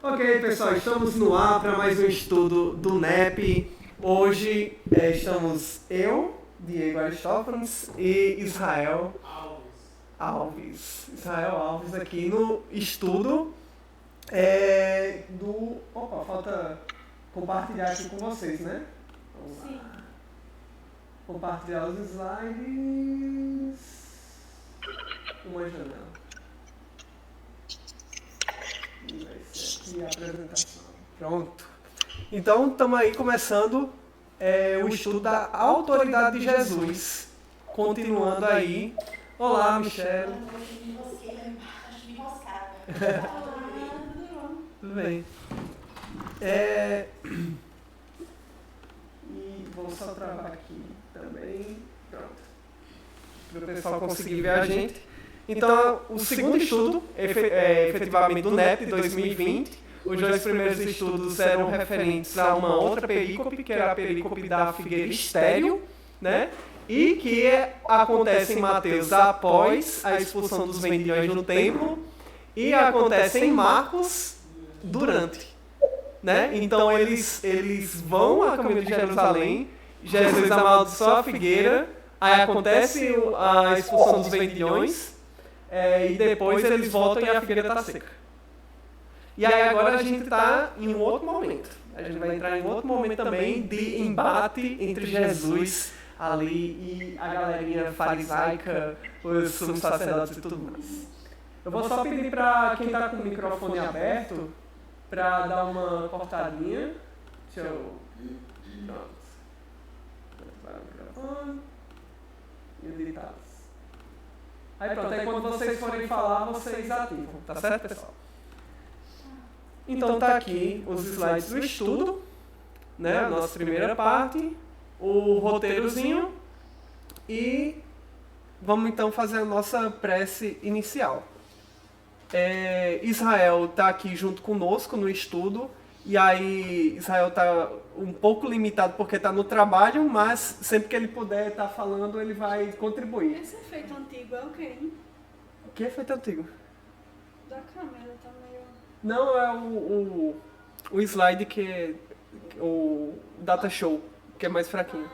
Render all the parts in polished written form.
Ok, pessoal, estamos no ar para mais um estudo do NEP. Hoje estamos eu, Diego Aristófanes, e Israel Alves. Israel Alves aqui no estudo do... Opa, falta compartilhar aqui com vocês, né? Vamos lá. Sim. Compartilhar os slides. Uma janela. E vai ser aqui a apresentação. Pronto. Então, estamos aí começando o estudo da autoridade de Jesus. Continuando aí. Olá, Michelle. Tudo bem. E vou só travar aqui também. Pronto. Para o pessoal conseguir ver a gente. Então, o segundo estudo, efetivamente do NEP de 2020, os dois primeiros estudos eram referentes a uma outra perícope, que era a perícope da figueira estéril, né? E que acontece em Mateus após a expulsão dos vendilhões no templo e acontece em Marcos durante, né? Então, eles vão a caminho de Jerusalém, Jesus amaldiçoa a figueira, aí acontece a expulsão dos vendilhões, e depois eles voltam e a figueira está seca. E aí agora a gente está em um outro momento. A gente vai entrar em outro momento também de embate entre Jesus ali e a galerinha farisaica, os sumos sacerdotes e tudo mais. Eu vou só pedir para quem está com o microfone aberto para dar uma cortadinha. Deixa eu... Pronto. Ativar o microfone. E o ditado. Aí pronto, aí quando vocês forem falar, vocês ativam, tá certo, pessoal? Então tá aqui os slides do estudo, né? A nossa primeira parte, o roteirozinho e vamos então fazer a nossa prece inicial. Israel tá aqui junto conosco no estudo e aí Israel tá um pouco limitado porque tá no trabalho, mas sempre que ele puder estar falando, ele vai contribuir. Esse efeito antigo é o quê, hein? Que efeito antigo? Da câmera tá meio... Não, é o slide que é o data show, que é mais fraquinho.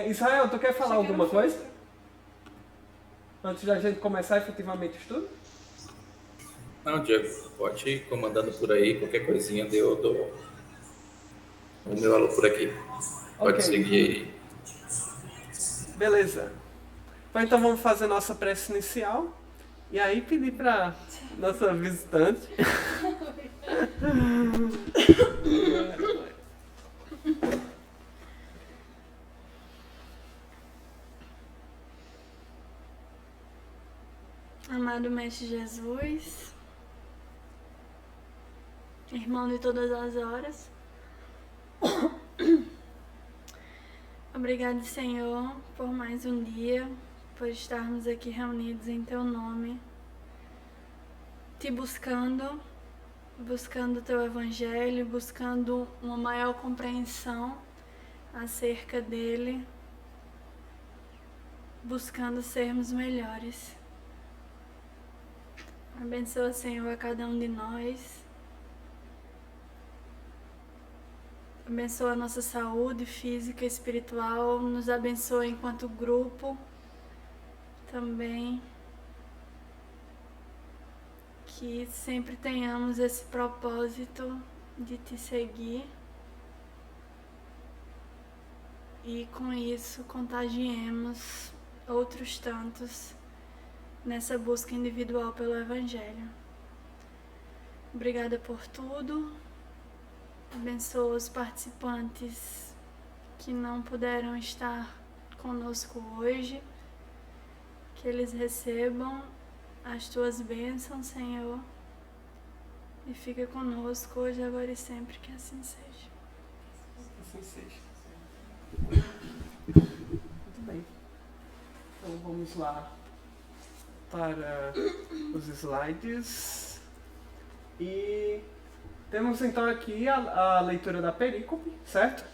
Israel, tu quer falar alguma coisa? Antes da gente começar efetivamente o estudo? Não, Diego, pode ir comandando por aí, qualquer coisinha eu dou o meu alô por aqui. Pode seguir aí. Beleza. Então vamos fazer nossa prece inicial. E aí pedir para nossa visitante. Amado Mestre Jesus, irmão de todas as horas, obrigado, Senhor, por mais um dia, por estarmos aqui reunidos em Teu nome, Te buscando o Teu Evangelho, buscando uma maior compreensão acerca dele, buscando sermos melhores. Abençoa, Senhor, a cada um de nós. Abençoa a nossa saúde física e espiritual. Nos abençoa enquanto grupo também. Que sempre tenhamos esse propósito de Te seguir. E com isso contagiemos outros tantos nessa busca individual pelo Evangelho. Obrigada por tudo. Abençoa os participantes que não puderam estar conosco hoje. Que eles recebam as Tuas bênçãos, Senhor. E fica conosco hoje, agora e sempre, que assim seja. Assim seja. Muito bem. Então vamos lá para os slides. E temos então aqui a leitura da perícope, certo?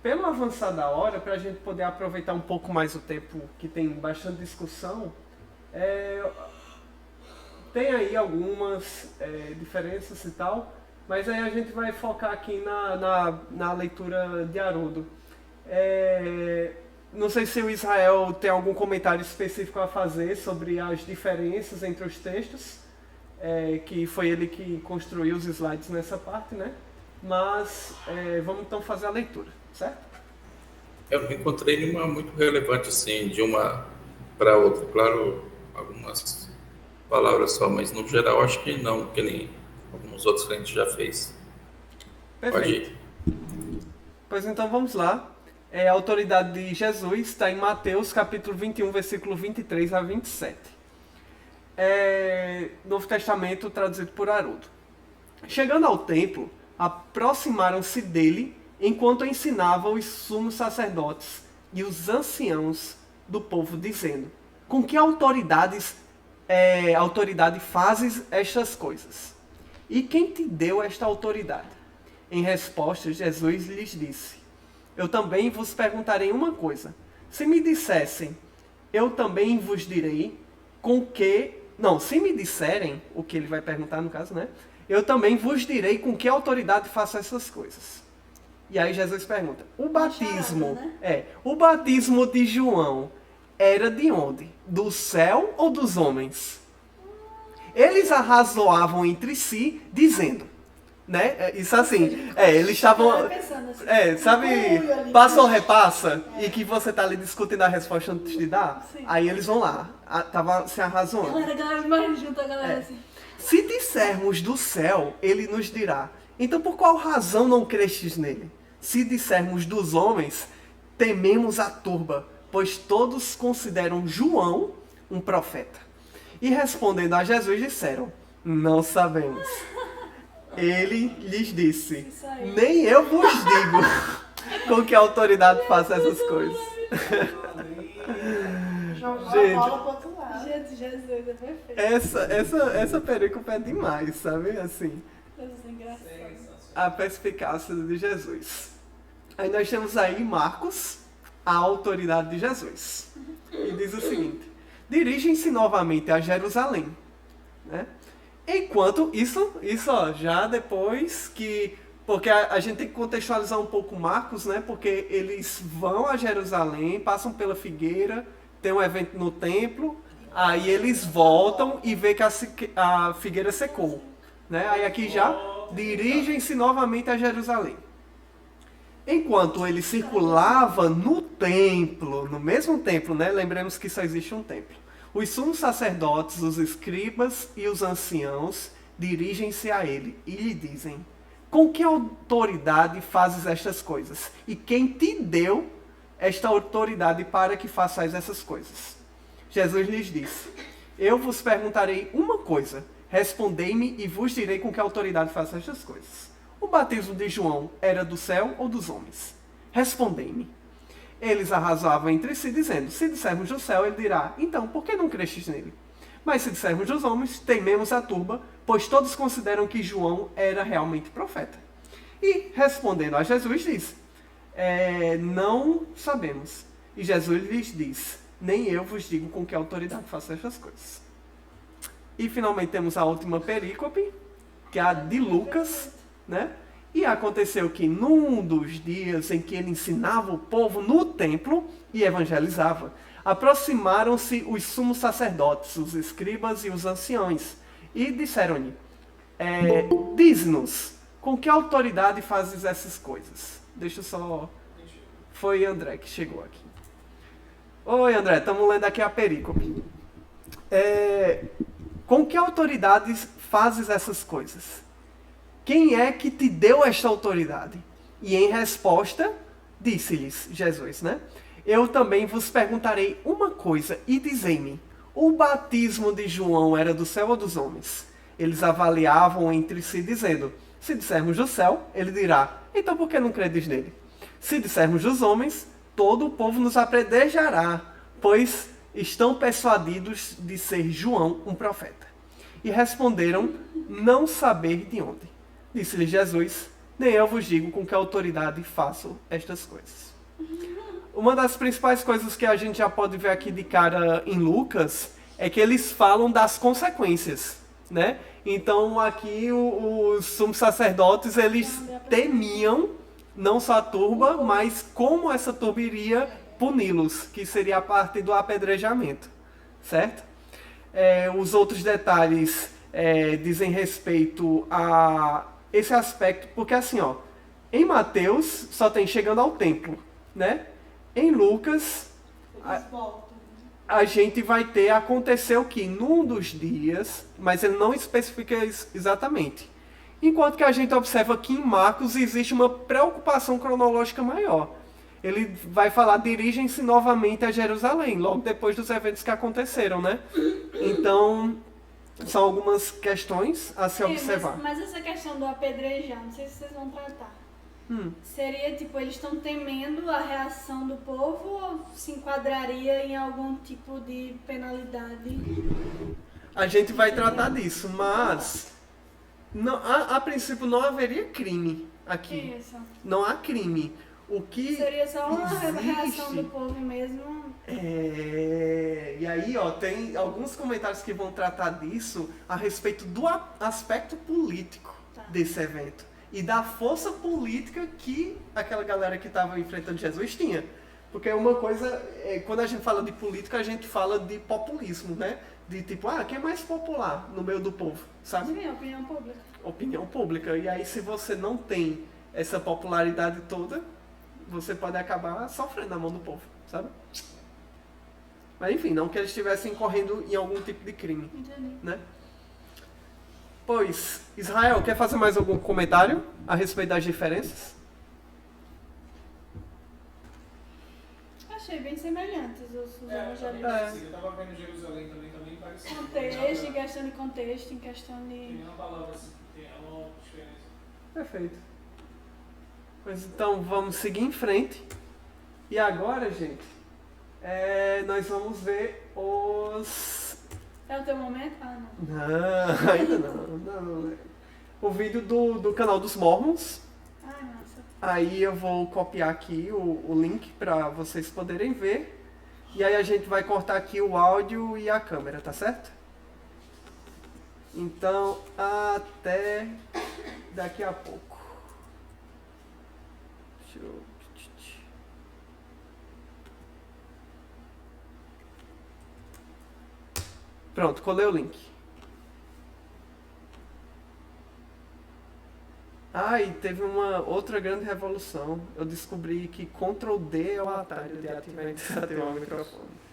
Pelo avançar da hora, para a gente poder aproveitar um pouco mais o tempo que tem bastante discussão, tem aí algumas diferenças e tal, mas aí a gente vai focar aqui na leitura de Haroldo. Não sei se o Israel tem algum comentário específico a fazer sobre as diferenças entre os textos, que foi ele que construiu os slides nessa parte, né? Mas vamos então fazer a leitura, certo? Eu não encontrei nenhuma muito relevante, assim, de uma para outra. Claro, algumas palavras só, mas no geral acho que não, que nem alguns outros que a gente já fez. Pode ir. Pois então vamos lá. A autoridade de Jesus está em Mateus capítulo 21, versículo 23 a 27. Novo Testamento traduzido por Haroldo. Chegando ao templo, aproximaram-se dele enquanto ensinava os sumos sacerdotes e os anciãos do povo, dizendo: com que autoridade fazes estas coisas? E quem te deu esta autoridade? Em resposta, Jesus lhes disse: eu também vos perguntarei uma coisa. Se me dissessem, eu também vos direi com que... Não, se me disserem, o que ele vai perguntar no caso, né? Eu também vos direi com que autoridade faço essas coisas. E aí Jesus pergunta, o batismo de João era de onde? Do céu ou dos homens? Eles arrazoavam entre si, dizendo, né? Isso assim, eles estavam, sabe, passa ou repassa, e que você tá ali discutindo a resposta antes de dar, aí eles vão lá, tava se arrazoando. Galera, mais junto a galera assim. Se dissermos do céu, ele nos dirá, então por qual razão não crestes nele? Se dissermos dos homens, tememos a turba, pois todos consideram João um profeta. E respondendo a Jesus disseram, não sabemos. Ele lhes disse, nem eu vos digo com que autoridade faço essas coisas. Gente, Jesus é perfeito. Essa perícope é demais, sabe? Assim, a perspicácia de Jesus. Aí nós temos aí Marcos, a autoridade de Jesus. E diz o seguinte, dirigem-se novamente a Jerusalém, né? Enquanto, isso ó, já depois que... Porque a gente tem que contextualizar um pouco Marcos, né? Porque eles vão a Jerusalém, passam pela figueira, tem um evento no templo, aí eles voltam e vê que a figueira secou, né? Aí aqui já, dirigem-se novamente a Jerusalém. Enquanto ele circulava no templo, no mesmo templo, né? Lembremos que só existe um templo. Os sumos sacerdotes, os escribas e os anciãos dirigem-se a ele e lhe dizem, com que autoridade fazes estas coisas? E quem te deu esta autoridade para que façais essas coisas? Jesus lhes disse, eu vos perguntarei uma coisa, respondei-me e vos direi com que autoridade faço estas coisas. O batismo de João era do céu ou dos homens? Respondei-me. Eles arrazoavam entre si, dizendo, se dissermos do céu, ele dirá, então, por que não crestes nele? Mas se dissermos dos homens, tememos a turba, pois todos consideram que João era realmente profeta. E, respondendo a Jesus, disse, não sabemos. E Jesus lhes disse, nem eu vos digo com que autoridade faço estas coisas. E, finalmente, temos a última perícope, que é a de Lucas, né? E aconteceu que num dos dias em que ele ensinava o povo no templo e evangelizava, aproximaram-se os sumos sacerdotes, os escribas e os anciões, e disseram-lhe, diz-nos, com que autoridade fazes essas coisas? Deixa eu só... Foi André que chegou aqui. Oi André, estamos lendo aqui a perícope. Com que autoridade fazes essas coisas? Quem é que te deu esta autoridade? E em resposta, disse-lhes Jesus, né? Eu também vos perguntarei uma coisa e dizei-me, o batismo de João era do céu ou dos homens? Eles avaliavam entre si dizendo, se dissermos do céu, ele dirá, então por que não credes nele? Se dissermos dos homens, todo o povo nos apedrejará, pois estão persuadidos de ser João um profeta. E responderam, não saber de onde. Disse-lhe Jesus, nem eu vos digo com que autoridade faço estas coisas. Uma das principais coisas que a gente já pode ver aqui de cara em Lucas é que eles falam das consequências né? Então aqui os sumos sacerdotes, eles temiam não só a turba, mas como essa turba iria puni-los, que seria a parte do apedrejamento, certo? Os outros detalhes dizem respeito a esse aspecto, porque assim, ó, em Mateus só tem chegando ao templo, né? Em Lucas, a gente vai ter, aconteceu que num dos dias, mas ele não especifica exatamente. Enquanto que a gente observa que em Marcos existe uma preocupação cronológica maior. Ele vai falar, dirigem-se novamente a Jerusalém, logo depois dos eventos que aconteceram, né? Então, são algumas questões a se observar. Mas essa questão do apedrejar, não sei se vocês vão tratar. Seria tipo, eles estão temendo a reação do povo ou se enquadraria em algum tipo de penalidade? A gente vai tratar disso, mas não, a princípio não haveria crime aqui. Isso. Não há crime. O que seria só uma existe, reação do povo mesmo. E aí, ó, tem alguns comentários que vão tratar disso a respeito do aspecto político desse evento. E da força política que aquela galera que estava enfrentando Jesus tinha. Porque uma coisa, quando a gente fala de política, a gente fala de populismo, né? De tipo, quem é mais popular no meio do povo, sabe? Sim, opinião pública. Opinião pública. E aí, se você não tem essa popularidade toda, você pode acabar sofrendo na mão do povo, sabe? Mas enfim, não que eles estivessem correndo em algum tipo de crime. Entendi. Né? Pois, Israel, quer fazer mais algum comentário a respeito das diferenças? Achei bem semelhantes os evangelhos. Eu estava vendo Jerusalém também parecido. Contexto, em questão de contexto, em questão de... Tem uma palavra assim, tem uma diferença. Perfeito. Pois então, vamos seguir em frente. E agora, gente, nós vamos ver os... É o teu momento? Ah, não. Não, ainda não. O vídeo do canal dos Mormons. Ah, nossa. Aí eu vou copiar aqui o link para vocês poderem ver. E aí a gente vai cortar aqui o áudio e a câmera, tá certo? Então, até daqui a pouco. Deixa eu... Pronto, colei o link. E teve uma outra grande revolução. Eu descobri que Ctrl D é o atalho de ativar e desativar o microfone.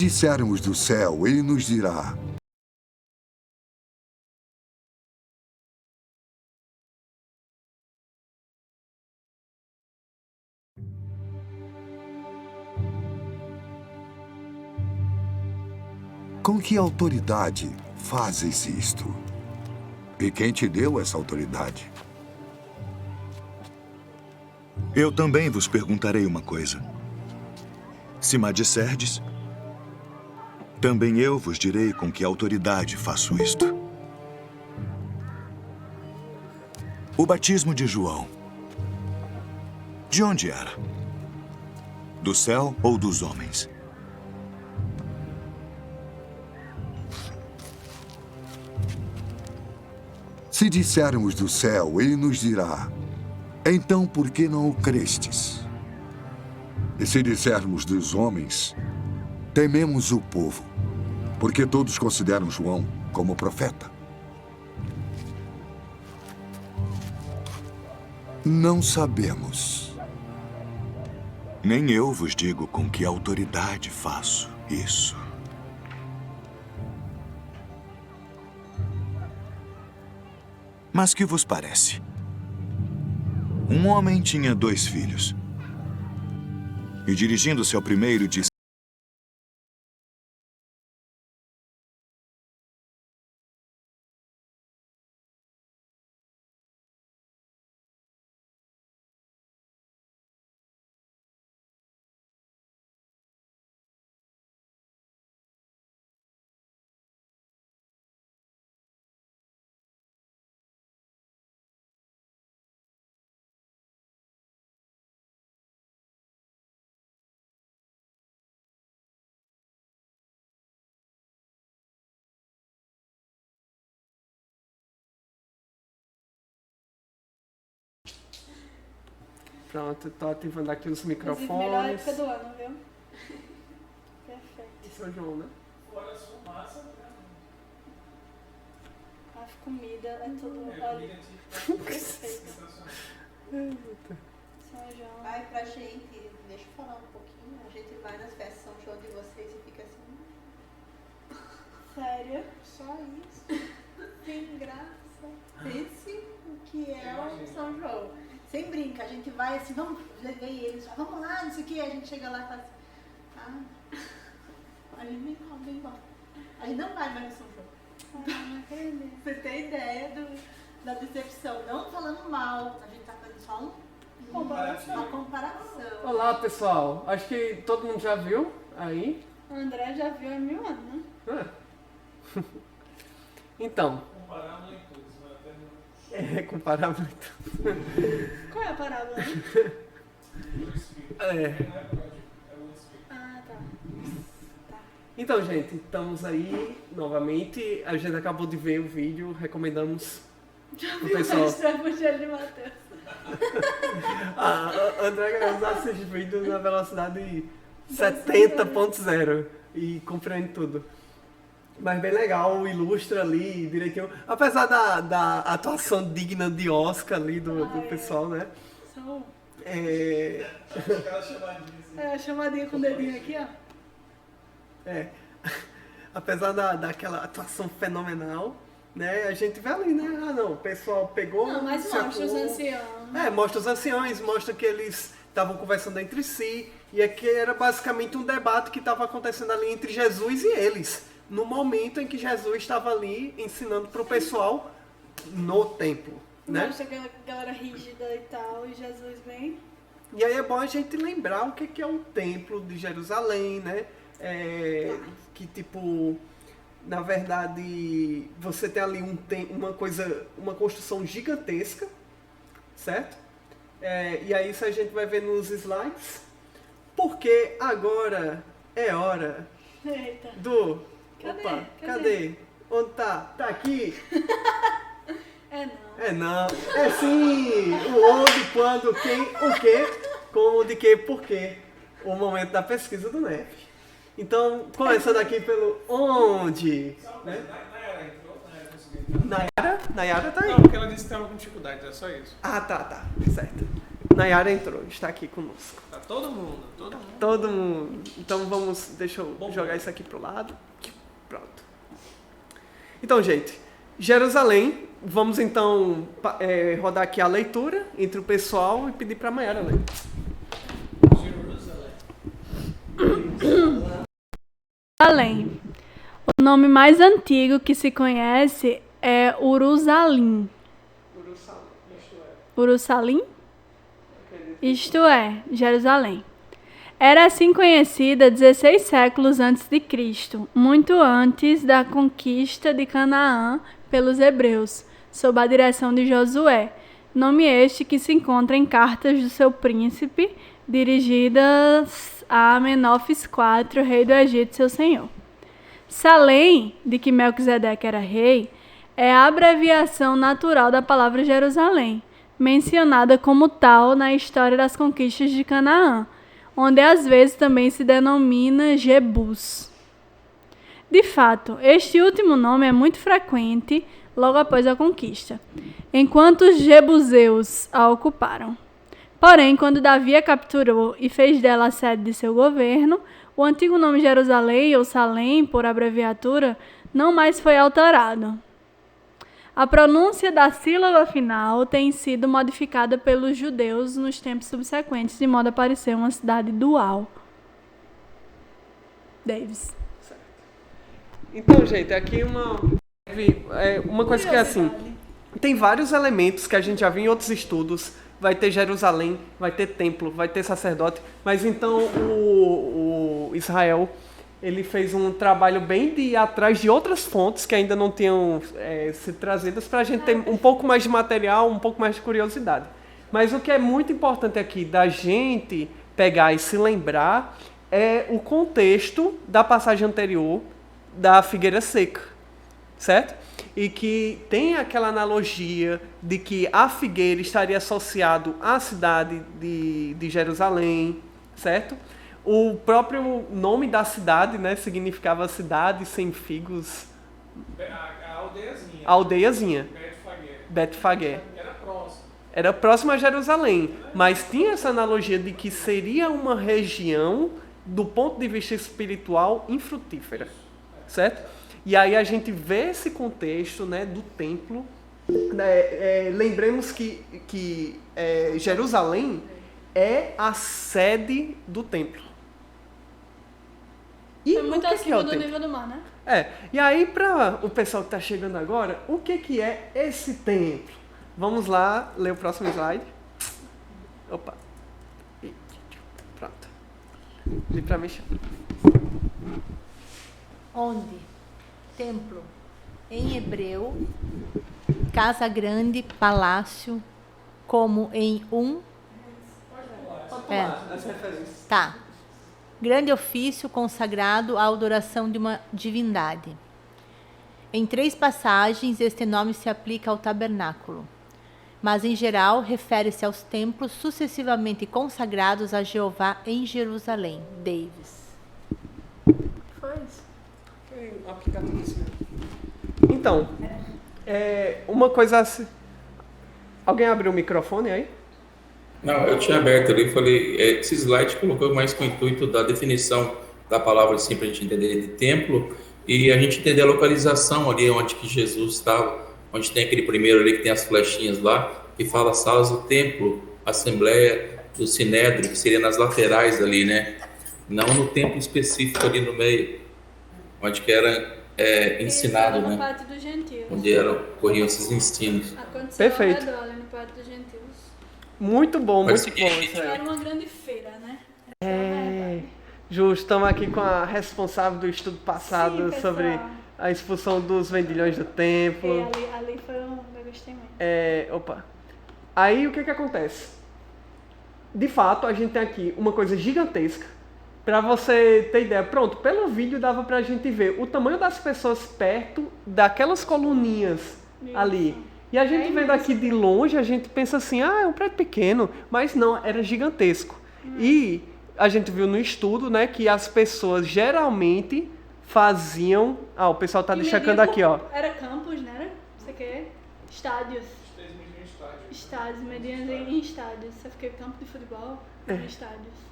Dissermos do céu, ele nos dirá: com que autoridade fazes isto? E quem te deu essa autoridade? Eu também vos perguntarei uma coisa. Se me disserdes, também eu vos direi com que autoridade faço isto. O batismo de João, de onde era? Do céu ou dos homens? Se dissermos do céu, ele nos dirá: então por que não o crestes? E se dissermos dos homens, tememos o povo, porque todos consideram João como profeta. Não sabemos. Nem eu vos digo com que autoridade faço isso. Mas que vos parece? Um homem tinha 2 filhos. E dirigindo-se ao primeiro, disse: Pronto, tô ativando aqui os Melhor microfones. época do ano, viu? Perfeito. São João, né? Fora as fumaças, né? A comida é tudo É, óleo. comida tipo, Perfeito. sensacional. São João. Vai pra gente, deixa eu falar um pouquinho, a gente vai nas festas de São João de vocês e fica assim, Sério? só isso, sem graça. Pense o que é o São João. Sem brinca, a gente vai assim, vamos, levei eles, vamos lá, não sei o que, a gente chega lá e fala assim, a gente vem embora. A gente não vai mais no São João. Não acredito. Você tem ideia da decepção, não falando mal, a gente tá fazendo só uma comparação. Olá, pessoal. Acho que todo mundo já viu aí. O André já viu há 1000 anos, né? Ah. Então, Comparámos em tudo, isso vai até comparar muito. Qual é a parábola? Né? no espírito. É. Não é código, é o espírito. Ah, tá. Então, gente, estamos aí novamente. A gente acabou de ver o vídeo, recomendamos Já o viu pessoal. o Evangelho de Mateus? André Graça assiste vídeos na velocidade 70.0 e compreende tudo. Mas bem legal, ilustra ali direitinho. Apesar da atuação digna de Oscar ali do pessoal, né? São... Aquela chamadinha assim. É, a chamadinha com o dedinho aqui, ó. Apesar daquela atuação fenomenal, né? A gente vê ali, né? Ah, não, o pessoal pegou... Não, mas se mostra os atuou. anciãos. Mostra os anciões, mostra que eles estavam conversando entre si, e aqui era basicamente um debate que estava acontecendo ali entre Jesus e eles, no momento em que Jesus estava ali ensinando para o pessoal no templo, né? Mostra aquela galera rígida e tal, e Jesus vem. E aí é bom a gente lembrar o que é o templo de Jerusalém, né? Que tipo, na verdade, você tem ali uma construção gigantesca, certo? E aí isso a gente vai ver nos slides, porque agora é hora Eita. do... Cadê? Opa, Cadê? cadê? Onde tá? Tá aqui? É não. É não. É sim! O onde, quando, quem, o quê, como, de que, por quê. O momento da pesquisa do NEF. Então, começando aqui pelo onde, né? Nayara entrou, Nayara conseguiu entrar. Nayara tá aí. Não, porque ela disse que estava com dificuldade, é só isso. Ah, tá, certo. Nayara entrou, está aqui conosco. Tá todo mundo. Todo mundo. Então deixa eu jogar isso aqui pro lado. Pronto. Então, gente, Jerusalém. Vamos então rodar aqui a leitura entre o pessoal e pedir para a Mayara ler. Jerusalém. O nome mais antigo que se conhece é Urusalim. Urusalim? Isto é, Jerusalém. Era assim conhecida 16 séculos antes de Cristo, muito antes da conquista de Canaã pelos hebreus, sob a direção de Josué, nome este que se encontra em cartas do seu príncipe, dirigidas a Amenófis IV, rei do Egito, seu senhor. Salém, de que Melquisedeque era rei, é a abreviação natural da palavra Jerusalém, mencionada como tal na história das conquistas de Canaã, onde às vezes também se denomina Jebus. De fato, este último nome é muito frequente logo após a conquista, enquanto os jebuseus a ocuparam. Porém, quando Davi a capturou e fez dela a sede de seu governo, o antigo nome Jerusalém, ou Salém, por abreviatura, não mais foi alterado. A pronúncia da sílaba final tem sido modificada pelos judeus nos tempos subsequentes, de modo a parecer uma cidade dual. Davis. Então, gente, aqui uma coisa que é assim, tem vários elementos que a gente já viu em outros estudos. Vai ter Jerusalém, vai ter templo, vai ter sacerdote, mas então o Israel, ele fez um trabalho bem de ir atrás de outras fontes que ainda não tinham sido trazidas, para a gente ter um pouco mais de material, um pouco mais de curiosidade. Mas o que é muito importante aqui da gente pegar e se lembrar é o contexto da passagem anterior da figueira seca, certo? E que tem aquela analogia de que a figueira estaria associado à cidade de Jerusalém, certo? O próprio nome da cidade, né, significava cidade sem figos. A aldeiazinha. A aldeiazinha. Betfagé. Era próximo a Jerusalém, mas tinha essa analogia de que seria uma região, do ponto de vista espiritual, infrutífera, certo? E aí a gente vê esse contexto, né, do templo. Lembremos que Jerusalém é a sede do templo. E É muito o que acima é o do templo? nível do mar, né? E aí, para o pessoal que está chegando agora, o que é esse templo? Vamos lá, ler o próximo slide. Opa. Pronto. E para mexer. Onde? Templo. Em hebreu, casa grande, palácio, como em As referências. Tá. Grande ofício consagrado à adoração de uma divindade. Em 3 passagens, este nome se aplica ao tabernáculo, mas em geral refere-se aos templos sucessivamente consagrados a Jeová em Jerusalém. Davis. Foi isso. Então, uma coisa assim. Alguém abriu o microfone aí? Não, eu tinha aberto ali e falei, esse slide colocou mais com o intuito da definição da palavra assim, para a gente entender de templo e a gente entender a localização ali onde que Jesus estava, onde tem aquele primeiro ali que tem as flechinhas lá, que fala salas do templo, assembleia do sinédrio, que seria nas laterais ali, né? Não no templo específico ali no meio, onde que era ensinado, no né? pátio dos gentios. Onde corriam esses ensinos. Aconteceu Perfeito. ao redor, ali no pátio dos gentios. Muito bom, muito Mas, bom. Isso Era aí. uma grande feira, né? Justo, estamos aqui com a responsável do estudo passado Sim, pessoal. sobre a expulsão dos vendilhões do templo. Ali foi um... Eu gostei muito. Opa. Aí o que acontece? De fato, a gente tem aqui uma coisa gigantesca. Pra você ter ideia, pronto, pelo vídeo dava pra gente ver o tamanho das pessoas perto daquelas coluninhas ali. E a gente vendo aqui de longe, a gente pensa assim, é um prédio pequeno, mas não, era gigantesco. E a gente viu no estudo, né, que as pessoas geralmente faziam... o pessoal tá destacando aqui, ó. Era campus, né? Era? Isso aqui é estádios. Estádios, medidas em estádios. Você fica campo de futebol em estádios.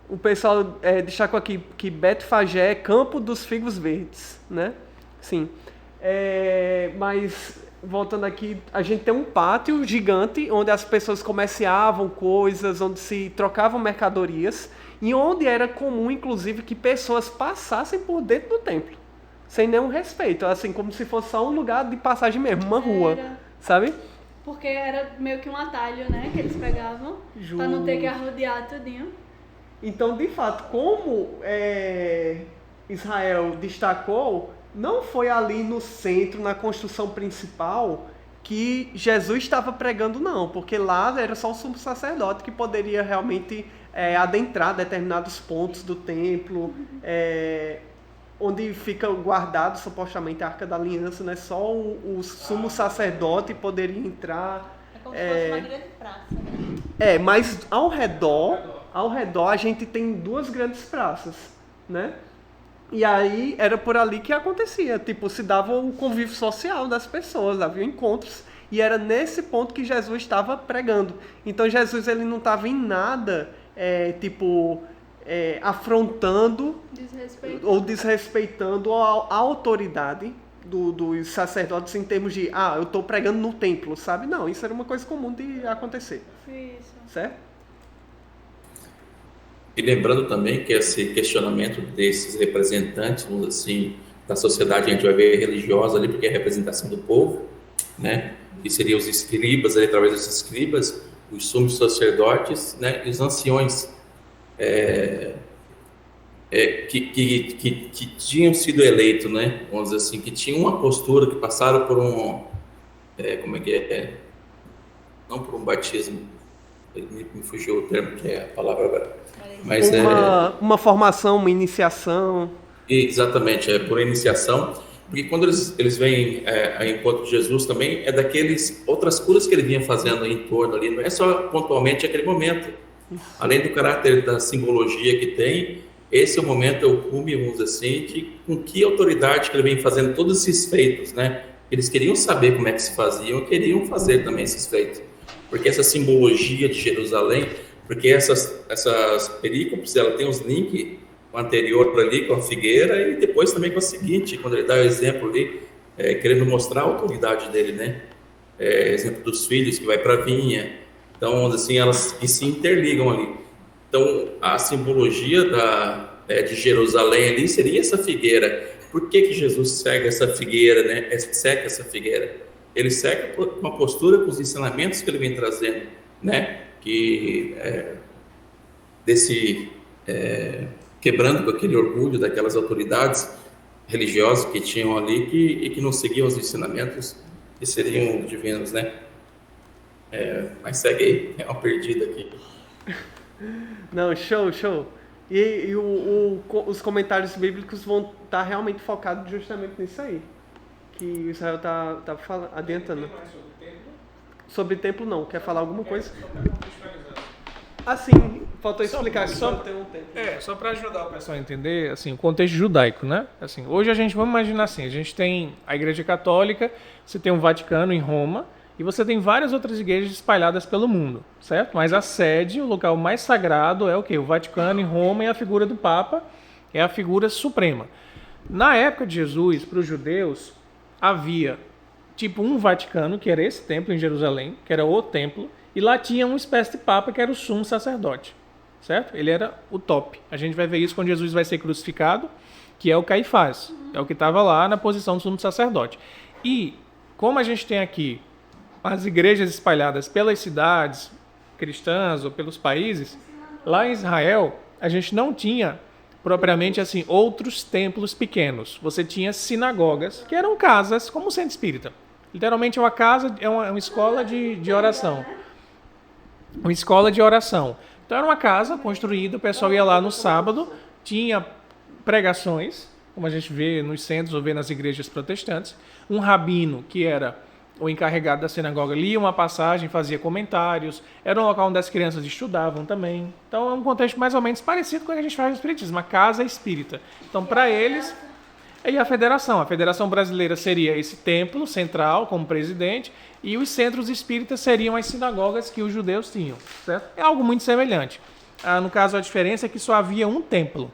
O pessoal destacou aqui que Betfagé é campo dos figos verdes, né? Sim. Mas, voltando aqui, a gente tem um pátio gigante onde as pessoas comerciavam coisas, onde se trocavam mercadorias e onde era comum, inclusive, que pessoas passassem por dentro do templo, sem nenhum respeito, assim, como se fosse só um lugar de passagem mesmo, uma rua, sabe? Porque era meio que um atalho, né, que eles pegavam, pra não ter que arrodear tudinho. Então, de fato, como Israel destacou, não foi ali no centro, na construção principal, que Jesus estava pregando, não. Porque lá era só o sumo sacerdote que poderia realmente adentrar determinados pontos do templo. onde fica guardado supostamente a Arca da Aliança, né? Só o sumo sacerdote poderia entrar. É como se fosse uma grande praça, né? Mas ao redor a gente tem 2 grandes praças, né? E aí era por ali que acontecia, tipo, se dava o convívio social das pessoas, havia encontros, e era nesse ponto que Jesus estava pregando. Então Jesus ele não estava em nada, afrontando ou desrespeitando a autoridade dos sacerdotes em termos de, eu estou pregando no templo, sabe? Não, isso era uma coisa comum de acontecer. Isso. Certo? E lembrando também que esse questionamento desses representantes, vamos dizer assim, da sociedade, a gente vai ver religiosa ali, porque é a representação do povo, né? Que seriam os escribas, ali, através dos escribas, os sumos sacerdotes, né? E os anciões, que tinham sido eleitos, né? Vamos dizer assim, que tinham uma postura, que passaram por não por um batismo, me fugiu o termo que é a palavra agora, mas uma formação, uma iniciação. Exatamente, por iniciação, porque quando eles vêm a encontro de Jesus também, é daqueles outras curas que ele vinha fazendo em torno ali, não é só pontualmente aquele momento. Além do caráter da simbologia que tem, esse é o momento, é o cume, vamos dizer assim, de com que autoridade que ele vem fazendo todos esses feitos, né? Eles queriam saber como é que se faziam, queriam fazer também esses feitos, porque essa simbologia de Jerusalém, porque essas perícopes, ela tem os links anterior ali com a figueira e depois também com a seguinte, quando ele dá o exemplo ali, querendo mostrar a autoridade dele, né? Exemplo dos filhos que vai para a vinha. Então, assim, elas que se interligam ali. Então, a simbologia de Jerusalém ali seria essa figueira. Por que Jesus segue essa figueira, né? Seca essa figueira? Ele seca com uma postura, com os ensinamentos que ele vem trazendo, né? Que quebrando com aquele orgulho daquelas autoridades religiosas que tinham ali e que não seguiam os ensinamentos que seriam divinos, né? Mas segue aí, é uma perdida aqui. Não, show. E os comentários bíblicos vão estar realmente focados justamente nisso aí. Que Israel está adiantando. Sobre templo não. Quer falar alguma coisa? Assim, faltou explicar que só tem um templo. Só para ajudar o pessoal a entender, assim, o contexto judaico, né? Assim, hoje vamos imaginar assim, a gente tem a Igreja Católica, você tem o Vaticano em Roma, e você tem várias outras igrejas espalhadas pelo mundo, certo? Mas a sede, o local mais sagrado é o quê? O Vaticano em Roma, e a figura do Papa é a figura suprema. Na época de Jesus, para os judeus, havia tipo um Vaticano, que era esse templo em Jerusalém, que era o templo, e lá tinha uma espécie de Papa, que era o sumo sacerdote, certo? Ele era o top. A gente vai ver isso quando Jesus vai ser crucificado, que é o Caifás, é o que estava lá na posição do sumo sacerdote. E como a gente tem aqui as igrejas espalhadas pelas cidades cristãs ou pelos países, lá em Israel a gente não tinha propriamente assim outros templos pequenos. Você tinha sinagogas, que eram casas como o centro espírita. Literalmente é uma casa, é uma escola de oração. Uma escola de oração. Então era uma casa construída, o pessoal ia lá no sábado, tinha pregações, como a gente vê nos centros ou vê nas igrejas protestantes, um rabino que era o encarregado da sinagoga lia uma passagem, fazia comentários, era um local onde as crianças estudavam também. Então é um contexto mais ou menos parecido com o que a gente faz no espiritismo, uma casa espírita. Então para eles, e a Federação Brasileira seria esse templo central como presidente, e os centros espíritas seriam as sinagogas que os judeus tinham, certo? É algo muito semelhante. No caso, a diferença é que só havia um templo.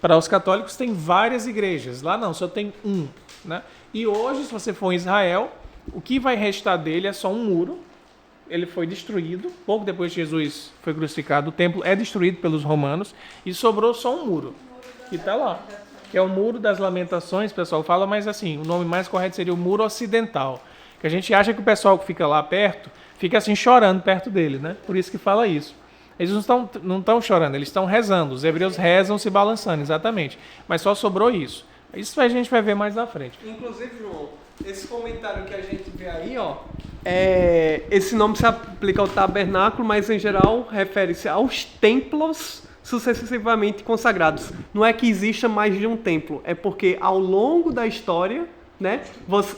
Para os católicos tem várias igrejas, lá não, só tem um, né? E hoje, se você for em Israel, o que vai restar dele é só um muro. Ele foi destruído, pouco depois que Jesus foi crucificado, o templo é destruído pelos romanos e sobrou só um muro, que está lá, que é o Muro das Lamentações, o pessoal fala, mas assim, o nome mais correto seria o Muro Ocidental, que a gente acha que o pessoal que fica lá perto, fica assim chorando perto dele, né? Por isso que fala isso. Eles não estão chorando, eles estão rezando, os hebreus rezam se balançando, exatamente, mas só sobrou isso. Isso a gente vai ver mais na frente. Inclusive, João, esse comentário que a gente vê aí, esse nome se aplica ao tabernáculo, mas em geral refere-se aos templos sucessivamente consagrados. Não é que exista mais de um templo, é porque ao longo da história, né,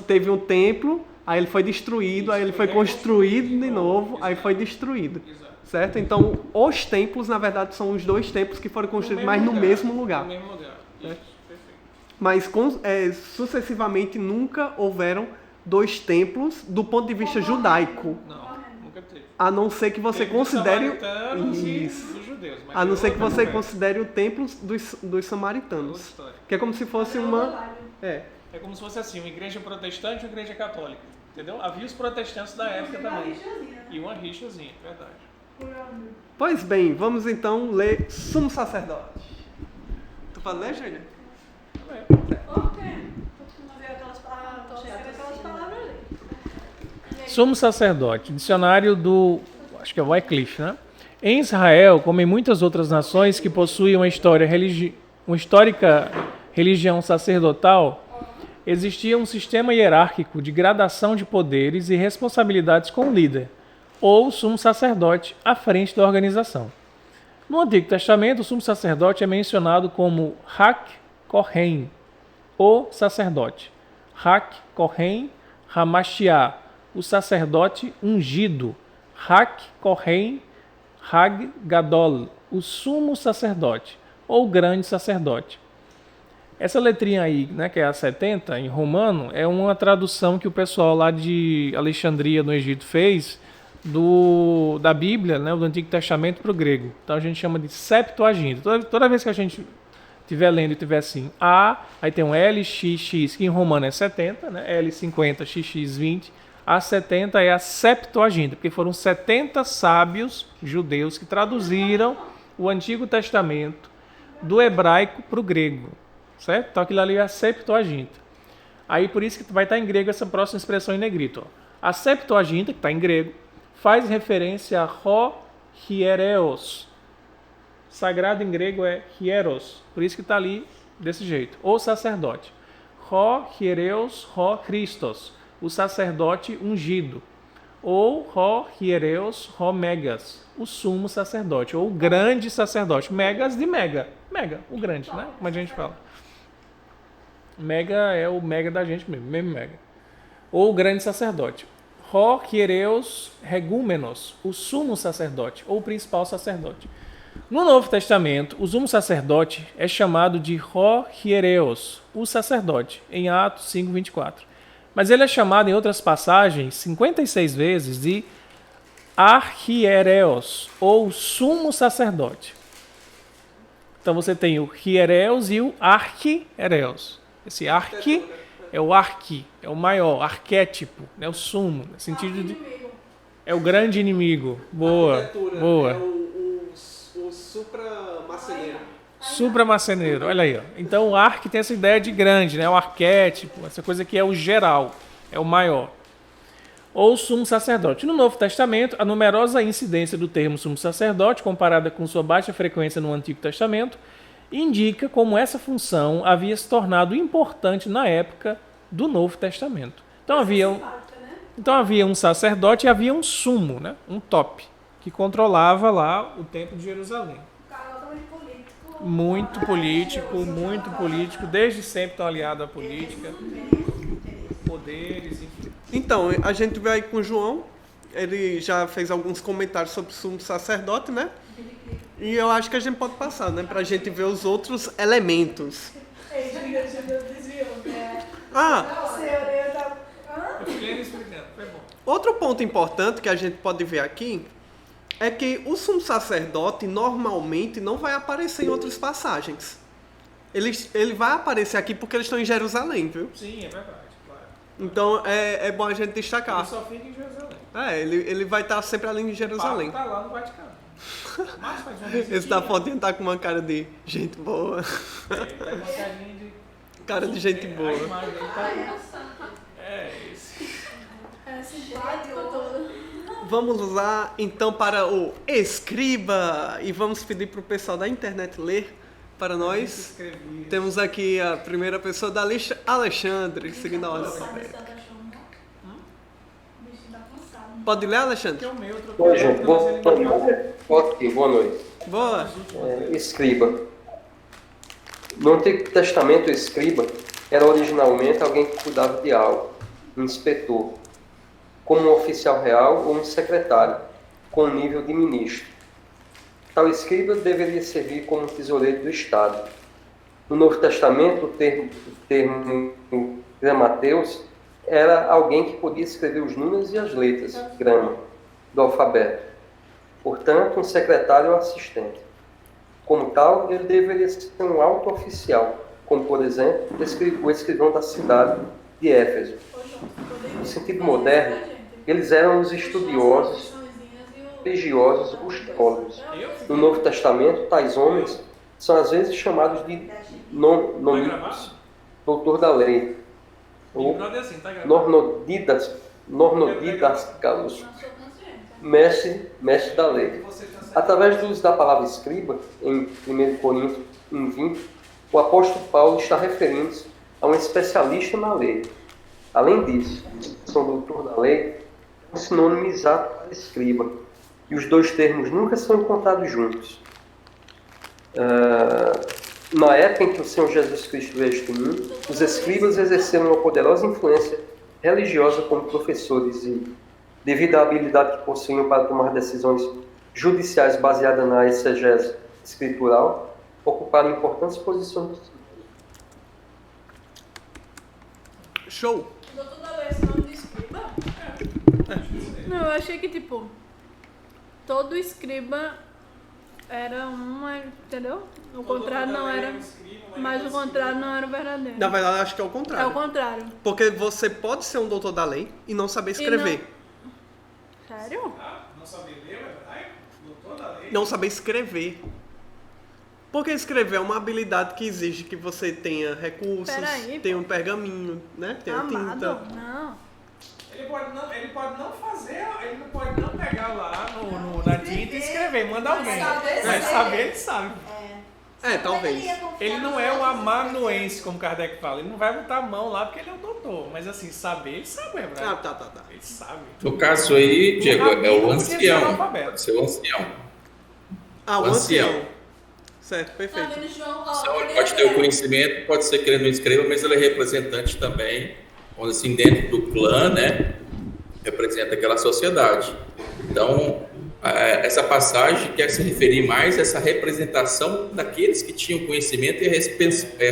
teve um templo, aí ele foi destruído, aí ele foi construído de novo, aí foi destruído. Certo? Então, os templos, na verdade, são os 2 templos que foram construídos, mas no mesmo lugar. No mesmo lugar. Isso, perfeito. Mas sucessivamente nunca houveram 2 templos do ponto de vista judaico. Não, nunca teve. A não ser que você considere Isso. Dos judeus, mas a não ser que você considere o templo dos samaritanos. Que é como se fosse uma É como se fosse assim, uma igreja protestante e uma igreja católica. Entendeu? Havia os protestantes da época também. E uma rixazinha, verdade. Pois bem, vamos então ler Sumo Sacerdote. Tu pode ler, Júlia? Sumo Sacerdote, dicionário do, acho que é Wycliffe, né? Em Israel, como em muitas outras nações que possuem uma histórica religião sacerdotal, existia um sistema hierárquico de gradação de poderes e responsabilidades com o líder, ou sumo sacerdote, à frente da organização. No Antigo Testamento, o sumo sacerdote é mencionado como Hak Kohen, o sacerdote. Hak Kohen Hamashiach, o sacerdote ungido. Hak Kohen Hag Gadol, o sumo sacerdote, ou grande sacerdote. Essa letrinha aí, né, que é a 70, em romano, é uma tradução que o pessoal lá de Alexandria, no Egito, fez da Bíblia, né, do Antigo Testamento para o grego. Então a gente chama de Septuaginta. Toda vez que a gente estiver lendo e tiver assim, aí tem um LXX, que em romano é 70, né, L50, XX20, a 70 é a Septuaginta, porque foram 70 sábios judeus que traduziram o Antigo Testamento do hebraico para o grego, certo? Então aquilo ali é a Septuaginta. Aí por isso que vai estar em grego essa próxima expressão em negrito. Ó. A Septuaginta, que está em grego, faz referência a Ho Hiereos. Sagrado em grego é Hieros, por isso que está ali desse jeito. O sacerdote. Ho Hiereos Ho Christos, o sacerdote ungido. Ou Ho Hiereos Ho Megas, o sumo sacerdote, ou o grande sacerdote. Megas de mega. Mega, o grande, né? Como a gente fala. Mega é o mega da gente mesmo mega. Ou o grande sacerdote. Ho Hiereos Regúmenos, o sumo sacerdote, ou o principal sacerdote. No Novo Testamento, o sumo sacerdote é chamado de Ho Hiereos, o sacerdote, em Atos 5:24. Mas ele é chamado em outras passagens 56 vezes de Archiereos, ou sumo sacerdote. Então você tem o Hiereos e o Archiereos. Esse arqui é o arqui, é o maior, arquétipo, é o sumo, no sentido de é o grande inimigo. Boa, boa. É o supra-marceneiro. Supra-marceneiro, olha aí. Ó. Então o arqui tem essa ideia de grande, né? O arquétipo, essa coisa que é o geral, é o maior. Ou sumo sacerdote. No Novo Testamento, a numerosa incidência do termo sumo sacerdote, comparada com sua baixa frequência no Antigo Testamento, indica como essa função havia se tornado importante na época do Novo Testamento. Então havia um sacerdote e havia um sumo, né? Um top, que controlava lá o templo de Jerusalém. Muito político, desde sempre estão aliados à política, poderes, enfim. Então, a gente vai aí com o João, ele já fez alguns comentários sobre o sumo sacerdote, né? E eu acho que a gente pode passar, né? Pra gente ver os outros elementos. Outro ponto importante que a gente pode ver aqui é que o sumo sacerdote normalmente não vai aparecer em outras passagens. Ele vai aparecer aqui porque eles estão em Jerusalém, viu? Sim, é verdade, claro. Então é bom a gente destacar. Ele só fica em Jerusalém. Ele vai estar sempre ali em Jerusalém. O Papa tá lá no Vaticano. Mas faz uma Esse da fotinha tá com uma cara de gente boa. Tá com uma carinha de... Cara de gente boa. A imagem dele tá... Vamos lá então para o Escriba e vamos pedir para o pessoal da internet ler para nós. Temos aqui a primeira pessoa da lista, Alexandre, seguindo a ordem alfabética. Pode ler, Alexandre? Oi, João. Boa noite. Boa. Escriba. No Antigo Testamento, o escriba era originalmente alguém que cuidava de algo, um inspetor, como um oficial real ou um secretário, com nível de ministro. Tal escriba deveria servir como tesoureiro do Estado. No Novo Testamento, o termo gramateus era alguém que podia escrever os números e as letras, grama, do alfabeto. Portanto, um secretário ou assistente. Como tal, ele deveria ser um alto oficial, como, por exemplo, o escrivão da cidade de Éfeso. No sentido moderno, eles eram os estudiosos, religiosos, buscólogos. No Novo Testamento, tais homens são às vezes chamados de nomicos, doutor da lei, ou nornodidascalos, mestre da lei. Através do uso da palavra escriba, em 1 Coríntios 1:20, o apóstolo Paulo está referindo-se a um especialista na lei. Além disso, o doutor da lei é um sinônimo exato para escriba, e os dois termos nunca são encontrados juntos. Na época em que o Senhor Jesus Cristo veio a este mundo, os escribas exerceram uma poderosa influência religiosa como professores e, devido à habilidade que possuíam para tomar decisões judiciais baseadas na exegese escritural, ocuparam importantes posições. Show! O doutor da lei é sinônimo de escriba? Não, eu achei que, tipo, todo escriba era uma, entendeu? O contrário não era, mas o contrário não era o verdadeiro. Na verdade, eu acho que é o É contrário. o contrário. Porque você pode ser um doutor da lei e não saber escrever. Sério? Não saber ler, é verdade? Doutor da lei. Não saber escrever. Porque escrever é uma habilidade que exige que você tenha recursos, Peraí, tenha um pergaminho, né? Tenha tinta. Amado, não. Ele pode não fazer, ele não pode não pegar lá na tinta e escrever, mandar alguém. Mas saber, ele sabe. É, talvez. Ele não é um amanuense, como Kardec fala. Ele não vai botar a mão lá porque ele é um doutor. Mas assim, saber, ele sabe, é verdade. Tá. Ele sabe. No caso aí, Diego, é o ancião. analfabeto. Pode ser o ancião. Ah, o O ancião. ancião. Certo, perfeito. Então, ele pode ter o conhecimento, pode ser que ele não escreva, mas ele é representante também, onde assim, dentro do clã, né, representa aquela sociedade. Então, essa passagem quer se referir mais a essa representação daqueles que tinham conhecimento e a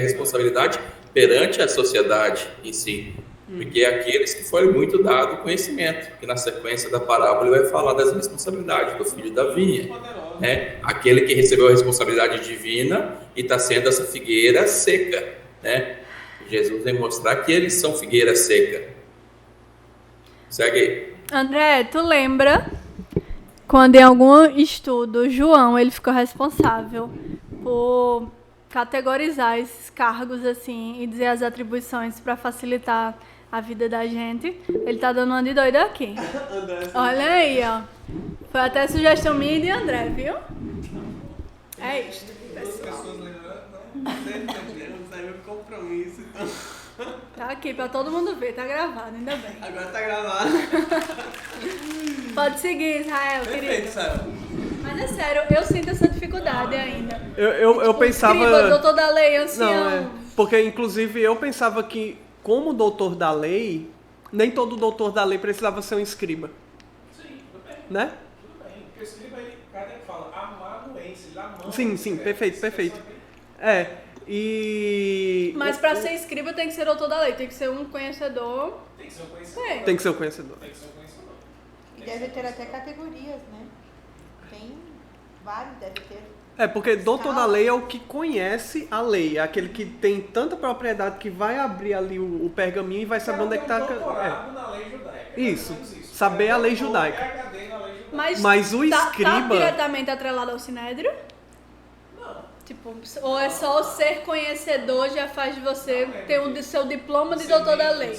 responsabilidade perante a sociedade em si. Porque é aqueles que foram muito dado conhecimento, que na sequência da parábola ele vai falar das responsabilidades do filho da vinha, né? Aquele que recebeu a responsabilidade divina e está sendo essa figueira seca, né? Jesus vem mostrar que eles são figueira seca. Segue aí. André, tu lembra quando em algum estudo João ele ficou responsável por categorizar esses cargos assim e dizer as atribuições para facilitar a vida da gente? Ele tá dando uma de doido aqui. Olha aí, ó. Foi até sugestão minha e de André, viu? É isto, pessoal. Compromisso, então. Tá aqui pra todo mundo ver, tá gravado, ainda bem. Agora tá gravado. Pode seguir, Israel, Perfeito, querido. Sarah. Mas é sério, eu sinto essa dificuldade ainda. Eu pensava... Escriba, doutor da lei, ancião. Não, porque inclusive eu pensava que, como doutor da lei, nem todo doutor da lei precisava ser um escriba. Sim, tudo bem. Né? Tudo bem. Porque o escriba, ele, Kardec fala, amanuense, ele amava. Sim, perfeito. É, e... Mas pra ser escriba tem que ser doutor da lei, tem que ser um conhecedor. Tem que ser um conhecedor. Tem. Tem que ser um conhecedor. Tem que ser um conhecedor. E deve ter até categorias, né? Tem vários, deve ter. É, porque doutor da lei é o que conhece a lei, é aquele que tem tanta propriedade que vai abrir ali o pergaminho e vai saber onde é que tá... doutorado na lei judaica. Isso, saber a lei judaica. PhD na lei judaica. Mas o tá escriba... diretamente atrelado ao sinédrio? Não. Tipo, ou é só o ser conhecedor já faz de você ter o seu diploma de doutor da lei?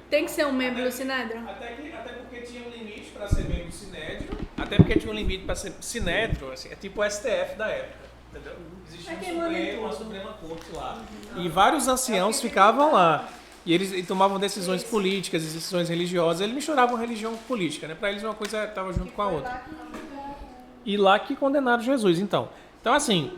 Tem que ser um membro do sinédrio? Até porque tinha um limite para ser membro do sinédrio. Até porque tinha um limite para ser sinédrio, assim, é tipo o STF da época, entendeu? Existia uma Suprema Corte lá. E vários anciãos ficavam lá. E eles tomavam decisões políticas, decisões religiosas. Eles misturavam religião com política, né? Para eles uma coisa estava junto com a outra. E lá que condenaram Jesus, então. Então, assim,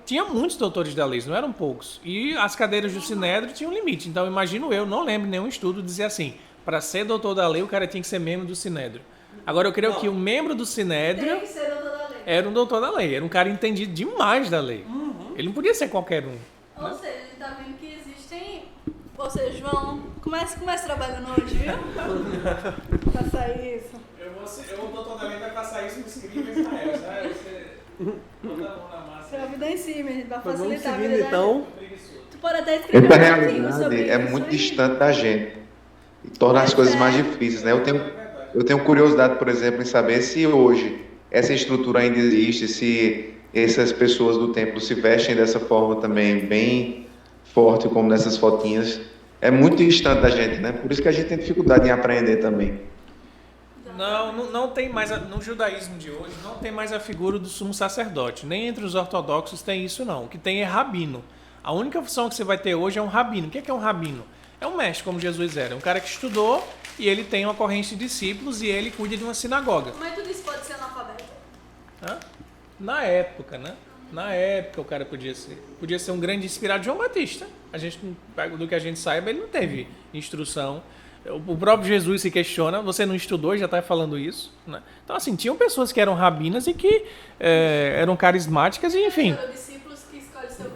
tinha muitos doutores da lei, não eram poucos. E as cadeiras do Sinédrio tinham limite. Então, imagino eu, não lembro nenhum estudo dizer assim, para ser doutor da lei, o cara tinha que ser membro do Sinédrio. Agora, eu creio que o membro do Sinédrio Tem que ser doutor da lei. era um doutor da lei, era um cara entendido demais da lei. Ele não podia ser qualquer um. Ou seja, a gente tá vendo que existem... Ou seja, João, começa trabalhando hoje, viu? Faça isso. O doutor da lei vai passar isso no escriba em Israel, sabe? Toda a mão na massa. Providencie, a gente vai Vamos facilitar a seguindo, vida da então. gente. Tu pode até escrever Essa um artigo sobre realidade é isso muito aí. distante da gente e torna as coisas mais difíceis, né? Eu tenho curiosidade, por exemplo, em saber se hoje essa estrutura ainda existe, se essas pessoas do templo se vestem dessa forma também, bem forte, como nessas fotinhas. É muito distante da gente, né? Por isso que a gente tem dificuldade em aprender também. Não tem mais, no judaísmo de hoje, não tem mais a figura do sumo sacerdote. Nem entre os ortodoxos tem isso, não. O que tem é rabino. A única função que você vai ter hoje é um rabino. O que é um rabino? É um mestre, como Jesus era. É um cara que estudou e ele tem uma corrente de discípulos e ele cuida de uma sinagoga. Mas tudo isso pode ser analfabeto? Na época, né? Na época o cara podia ser um grande inspirado de João Batista. A gente, do que a gente saiba, ele não teve instrução. O próprio Jesus se questiona, você não estudou e já está falando isso, né? Então, assim, tinham pessoas que eram rabinas e que eram carismáticas e, enfim,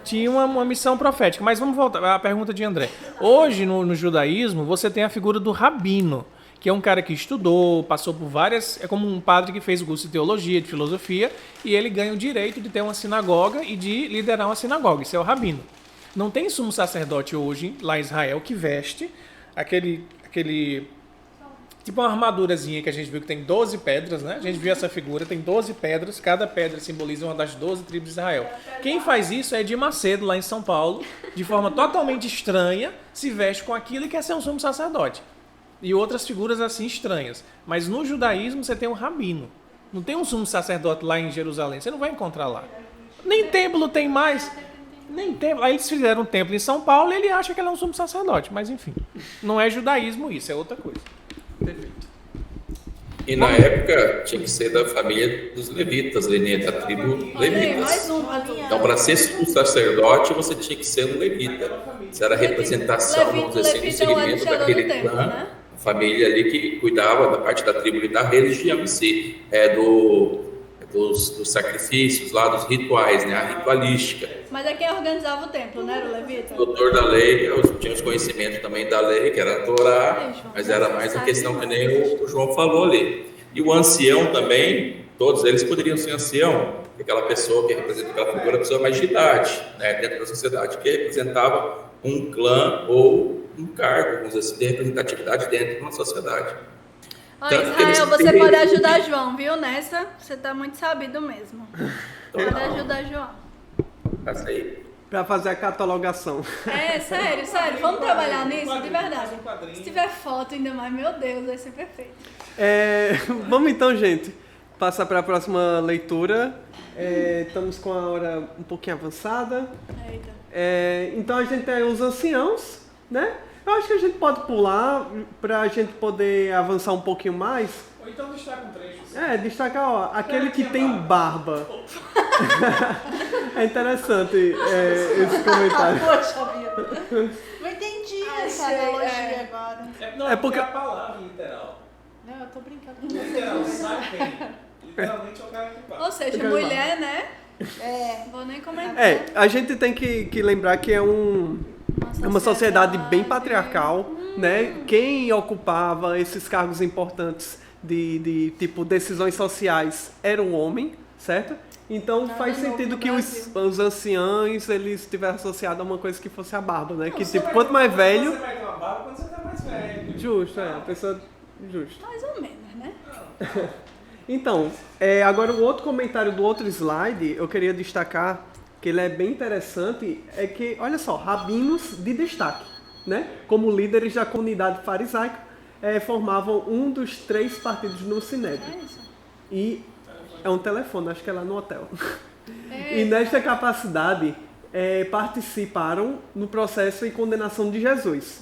tinham uma missão profética. Mas vamos voltar à pergunta de André. Hoje, no judaísmo, você tem a figura do rabino, que é um cara que estudou, passou por várias... É como um padre que fez o curso de teologia, de filosofia, e ele ganha o direito de ter uma sinagoga e de liderar uma sinagoga. Isso é o rabino. Não tem sumo sacerdote hoje, lá em Israel, que veste aquele tipo uma armadurazinha que a gente viu que tem 12 pedras, né? A gente viu essa figura, tem 12 pedras, cada pedra simboliza uma das 12 tribos de Israel. Quem faz isso é Edir Macedo, lá em São Paulo, de forma totalmente estranha, se veste com aquilo e quer ser um sumo sacerdote. E outras figuras assim estranhas. Mas no judaísmo você tem um rabino. Não tem um sumo sacerdote lá em Jerusalém, você não vai encontrar lá. Nem templo tem mais. Nem templo. Aí eles fizeram um templo em São Paulo e ele acha que ele é um sumo sacerdote. Mas enfim, não é judaísmo isso, é outra coisa. Perfeito. E na época tinha que ser da família dos levitas, da tribo levitas. Então, para ser sumo sacerdote, você tinha que ser um levita. Isso era a representação, vamos dizer assim, do segmento daquele clã, a família ali que cuidava da parte da tribo e da religião em si, dos sacrifícios lá, dos rituais, né, a ritualística. Mas é quem organizava o templo, né, era o levita? O doutor da lei, eu tinha os conhecimentos também da lei, que era a Torá, mas era mais a questão que nem o João falou ali. E o ancião também, todos eles poderiam ser ancião, aquela pessoa que representa aquela figura, a pessoa mais de idade, né, dentro da sociedade, que representava um clã ou um cargo, vamos dizer assim, de representatividade dentro de uma sociedade. Ó, Israel, você pode ajudar João, viu? Nessa, você tá muito sabido mesmo. Pode ajudar João. Passa aí. Para fazer a catalogação. Sério. Vamos trabalhar nisso, de verdade. Se tiver foto ainda mais, meu Deus, vai ser perfeito. Vamos então, gente, passar para a próxima leitura. Estamos com a hora um pouquinho avançada. Então a gente tem os anciãos, né? Eu acho que a gente pode pular para a gente poder avançar um pouquinho mais. Ou então destaca um trecho. Destacar, ó, aquele que tem barba. É interessante esse comentário. Poxa vida. Não entendi essa analogia agora. É porque a palavra literal. Não, eu tô brincando. Literal, sabe quem? Literalmente é o cara que fala. Ou seja, mulher, né? Vou nem comentar. A gente tem que lembrar que é uma sociedade bem patriarcal, né? Quem ocupava esses cargos importantes de tipo decisões sociais era um homem, certo? Então faz sentido que os anciãos eles estiverem associados a uma coisa que fosse a barba, né? Que tipo, quanto mais velho... Você vai ter uma barba quando você tá mais velho. Justo, a pessoa... Justo. Mais ou menos, né? Então, agora o outro comentário do outro slide, eu queria destacar que ele é bem interessante, é que, olha só, rabinos de destaque, né? Como líderes da comunidade farisaica, formavam um dos 3 partidos no Sinédrio. E é um telefone, acho que é lá no hotel. E nesta capacidade, participaram no processo e condenação de Jesus.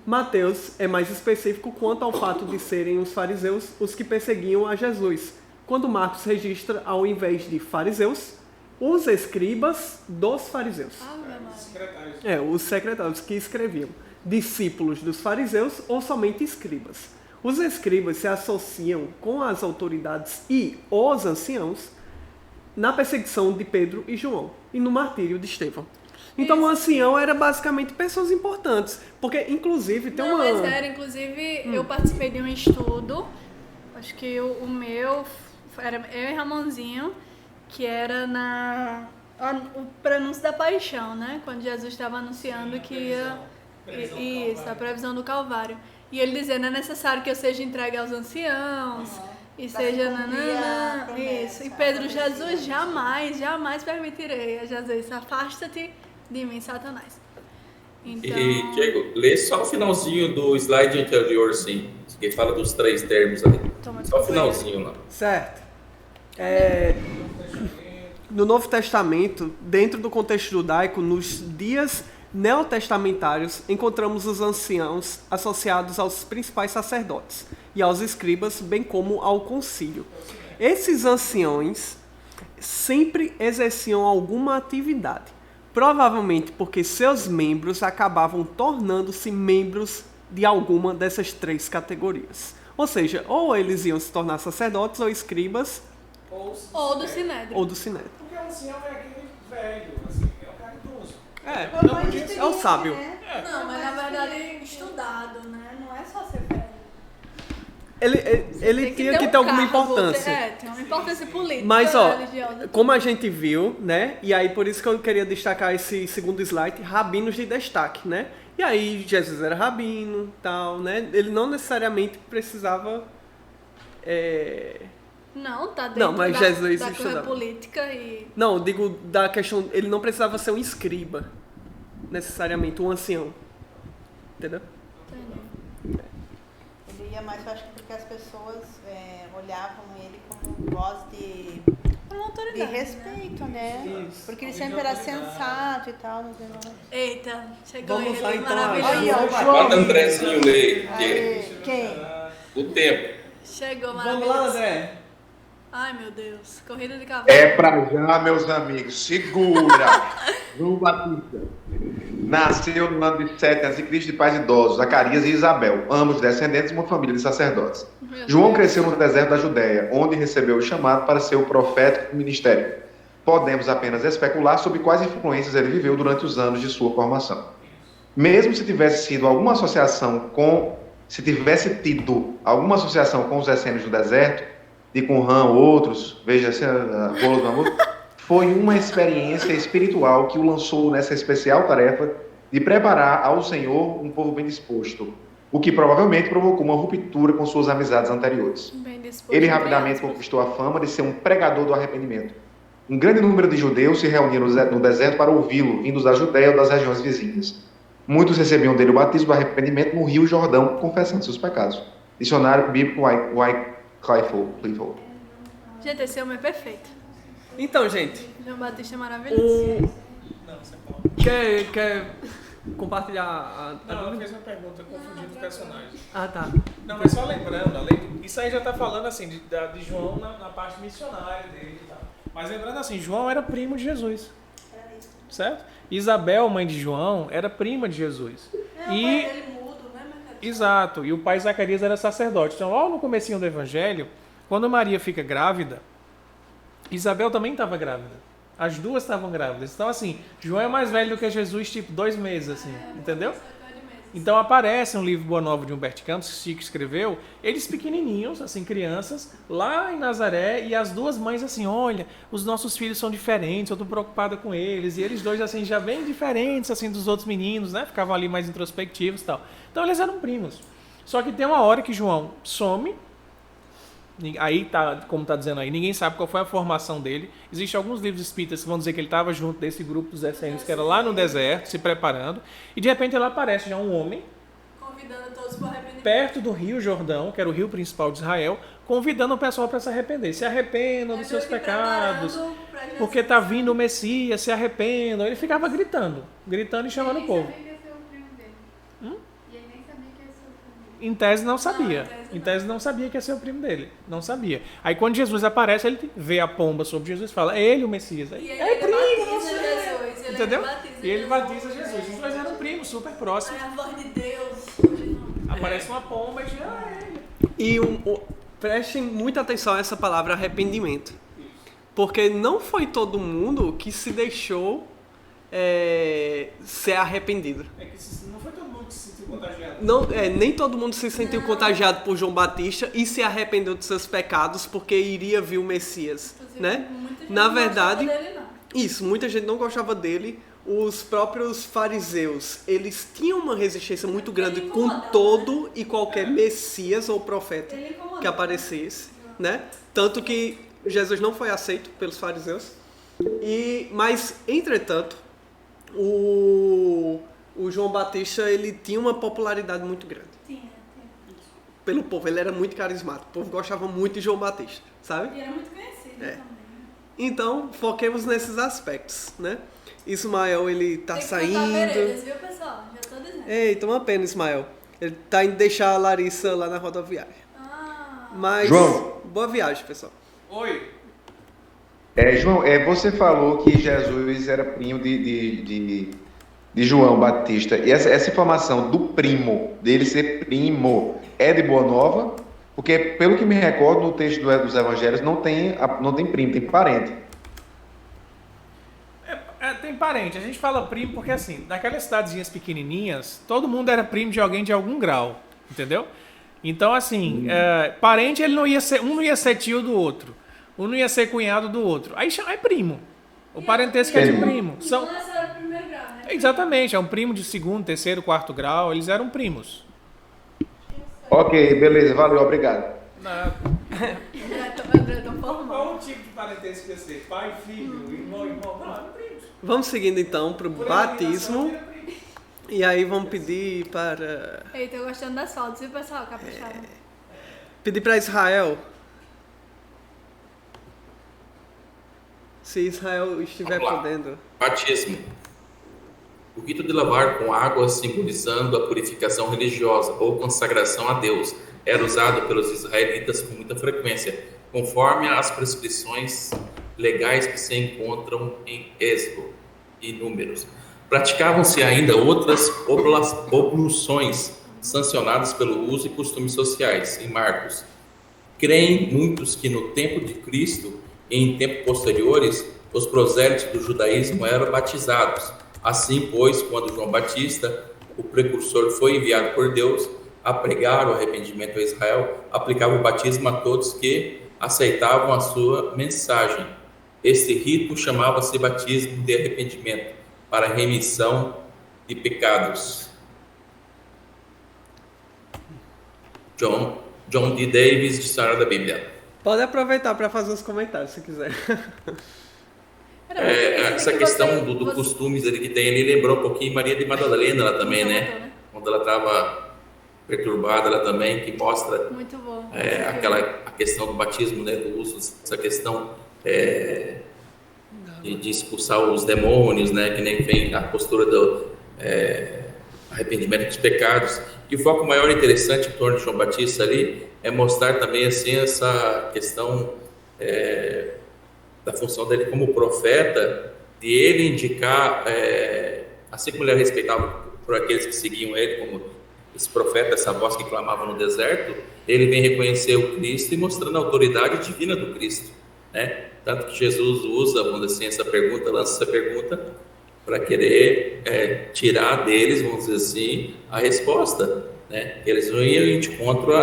Mateus é mais específico quanto ao fato de serem os fariseus os que perseguiam a Jesus, quando Marcos registra, ao invés de fariseus, os escribas dos fariseus. Os secretários que escreviam. Discípulos dos fariseus ou somente escribas. Os escribas se associam com as autoridades e os anciãos na perseguição de Pedro e João e no martírio de Estevão. Então, o ancião era basicamente pessoas importantes, porque, inclusive, tem uma... Mas era, inclusive, eu participei de um estudo, acho que o meu, era eu e Ramonzinho, que era o prenúncio da paixão, né? Quando Jesus estava anunciando que ia... Isso, a previsão do Calvário. E ele dizia, não é necessário que eu seja entregue aos anciãos, e seja... Isso. E Pedro, Jesus, jamais permitirei a Jesus, afasta-te de mim, Satanás. Então... E, Diego, lê só o finalzinho do slide anterior, sim, que fala dos 3 termos ali. Só o finalzinho lá. Certo. No Novo Testamento, dentro do contexto judaico, nos dias neotestamentários, encontramos os anciãos associados aos principais sacerdotes e aos escribas, bem como ao concílio. Esses anciões sempre exerciam alguma atividade, provavelmente porque seus membros acabavam tornando-se membros de alguma dessas 3 categorias. Ou seja, ou eles iam se tornar sacerdotes ou escribas, ou do Sinédrio. Porque o ancião é aquele velho, assim, é o cara idoso. É o sábio. Não, mas na verdade estudado, né? Não é só ser velho. Ele tinha que ter alguma importância. Tem uma importância política, mas, religiosa. Como a gente viu, né? E aí por isso que eu queria destacar esse segundo slide, rabinos de destaque, né? E aí Jesus era rabino, tal, né? Ele não necessariamente precisava... Não, tá dentro mas Jesus da coisa política e... Não, digo da questão... Ele não precisava ser um escriba, necessariamente, um ancião. Entendeu? Entendi. Ele ia mais, eu acho que porque as pessoas olhavam ele como voz de respeito, né? Isso. Porque ele sempre era sensato e tal. Eita, chegou Vamos ele, lá, então. maravilhoso. Manda Andrezinho ler. Quem? O tempo. Chegou, Vamos maravilhoso. lá, André. Ai, meu Deus. Corrida de cavalo. É pra já, meus amigos. Segura. João Batista. Nasceu no ano de 7 a.C. de pais idosos, Zacarias e Isabel, ambos descendentes de uma família de sacerdotes. João cresceu no deserto da Judéia, onde recebeu o chamado para ser o profeta do ministério. Podemos apenas especular sobre quais influências ele viveu durante os anos de sua formação. Mesmo se tivesse tido alguma associação com os essênios do deserto, de Qumran ou outros, veja-se Rolos do Amor, foi uma experiência espiritual que o lançou nessa especial tarefa de preparar ao Senhor um povo bem disposto, o que provavelmente provocou uma ruptura com suas amizades anteriores. Ele rapidamente conquistou a fama de ser um pregador do arrependimento. Um grande número de judeus se reuniam no deserto para ouvi-lo, vindos da Judéia ou das regiões vizinhas. Muitos recebiam dele o batismo do arrependimento no Rio Jordão, confessando seus pecados. Dicionário bíblico Wycliffe. Gente, esse homem é perfeito. Então, gente. João Batista é maravilhoso. Quer compartilhar Não, ela fez uma pergunta confundindo os personagens. Ah, tá. Não, mas só lembrando, isso aí já tá falando assim, de João na parte missionária dele e tal. Mas lembrando assim, João era primo de Jesus. Certo? Isabel, mãe de João, era prima de Jesus. Ele mudo, né, Exato. E o pai Zacarias era sacerdote. Então, logo no comecinho do evangelho, quando Maria fica grávida, Isabel também estava grávida. As duas estavam grávidas. Então, assim, João é mais velho do que Jesus, tipo, 2 meses, assim, entendeu? Então, aparece no livro Boa Nova de Humberto Campos, que Chico escreveu, eles pequenininhos, assim, crianças, lá em Nazaré, e as duas mães, assim, olha, os nossos filhos são diferentes, eu estou preocupada com eles, e eles dois, assim, já bem diferentes, assim, dos outros meninos, né? Ficavam ali mais introspectivos e tal. Então, eles eram primos. Só que tem uma hora que João some. Aí, tá, como está dizendo aí, ninguém sabe qual foi a formação dele. Existem alguns livros espíritas que vão dizer que ele estava junto desse grupo dos essênios que era lá no deserto, se preparando. E de repente ele aparece já um homem, convidando todos para arrependimento, perto do Rio Jordão, que era o rio principal de Israel, convidando o pessoal para se arrepender. Se arrependam dos seus pecados, porque está vindo o Messias, se arrependam. Ele ficava gritando e chamando o povo. em tese não sabia. Em tese não sabia que ia ser o primo dele. Não sabia. Aí quando Jesus aparece, ele vê a pomba sobre Jesus e fala, é ele o Messias. Aí, E é ele primo, batiza você. Jesus. Ele Entendeu? batiza E ele Jesus. batiza Jesus. Os dois eram primos, super próximos. Ai, a voz de Deus. Aparece uma pomba e diz, é ele. E prestem muita atenção a essa palavra arrependimento. Porque não foi todo mundo que se deixou ser arrependido. É que não foi todo mundo que se sentiu contagiado. Não, nem todo mundo se sentiu contagiado por João Batista e se arrependeu de seus pecados porque iria vir o Messias, né? Na verdade, muita gente não gostava dele. Os próprios fariseus, eles tinham uma resistência muito grande com todo e qualquer Messias ou profeta que aparecesse, né? Tanto que Jesus não foi aceito pelos fariseus. Mas, entretanto, o João Batista, ele tinha uma popularidade muito grande. Pelo povo, ele era muito carismático. O povo gostava muito de João Batista, sabe? E era muito conhecido também. Então, foquemos nesses aspectos, né? Ismael, ele tá saindo. Veredas, viu, pessoal? Já tô dizendo. Eita, uma pena, Ismael. Ele tá indo deixar a Larissa lá na rodoviária. Mas, João. boa viagem, pessoal. Oi. João, você falou que Jesus era primo de João Batista. E essa informação do primo, dele ser primo, é de Boa Nova? Porque, pelo que me recordo, no texto dos evangelhos não tem primo, tem parente. Tem parente. A gente fala primo porque, assim, naquelas cidadezinhas pequenininhas, todo mundo era primo de alguém de algum grau, entendeu? Então, assim, parente, ele não ia ser, um não ia ser tio do outro, um não ia ser cunhado do outro. Aí é primo. O parentesco é de primo. Então, essa era o primeiro grau, né? Exatamente, é um primo de segundo, terceiro, quarto grau, eles eram primos. Ok, beleza, valeu, obrigado. Qual o tipo de parentesco que ia ser? Pai, filho, irmão? Não, eram primos. Vamos seguindo, então, para o batismo. E aí vamos pedir para... Ei, tô gostando das fotos, viu, pessoal? Capricharam. Pedir para Israel. Se Israel estiver podendo. Batismo. O rito de lavar com água simbolizando a purificação religiosa ou consagração a Deus era usado pelos israelitas com muita frequência, conforme as prescrições legais que se encontram em Êxodo e Números. Praticavam-se ainda outras obluções sancionadas pelo uso e costumes sociais em Marcos. Creem muitos que no tempo de Cristo e em tempos posteriores, os prosélitos do judaísmo eram batizados. Assim, pois, quando João Batista, o precursor, foi enviado por Deus a pregar o arrependimento a Israel, aplicava o batismo a todos que aceitavam a sua mensagem. Este rito chamava-se batismo de arrependimento, para remissão de pecados. John D. Davis, História da Bíblia. Pode aproveitar para fazer os comentários, se quiser. Essa questão do costumes ali que tem ali lembrou um pouquinho Maria de Madalena, ela também, né? Quando ela estava perturbada, ela também, que mostra muito bom. A questão do batismo, né? Do uso, essa questão de expulsar os demônios, né? Que nem vem a postura do arrependimento dos pecados. E o foco maior e interessante em torno de João Batista ali é mostrar também assim essa questão da função dele como profeta, de ele indicar, assim como ele era respeitado por aqueles que seguiam ele como esse profeta, essa voz que clamava no deserto, ele vem reconhecer o Cristo e mostrando a autoridade divina do Cristo, né? Tanto que Jesus usa, vamos dizer assim, essa pergunta, lança essa pergunta para querer tirar deles, vamos dizer assim, a resposta, né? Eles não iam de encontro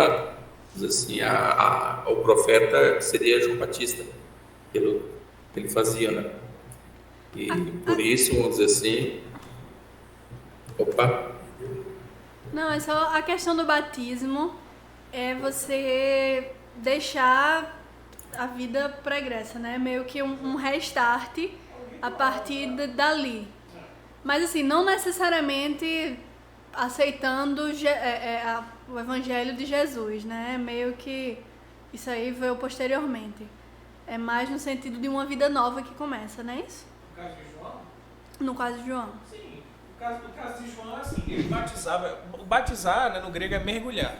ao profeta que seria João Batista, pelo que ele fazia, né? E por isso, vamos dizer assim, Não, é só a questão do batismo, é você deixar a vida pregressa, né? Meio que um restart a partir dali. Mas assim, não necessariamente aceitando o evangelho de Jesus, né? Meio que isso aí veio posteriormente. É mais no sentido de uma vida nova que começa, não é isso? No caso de João? No caso de João. Sim. O caso de João é assim, ele batizava. Batizar, né, no grego é mergulhar.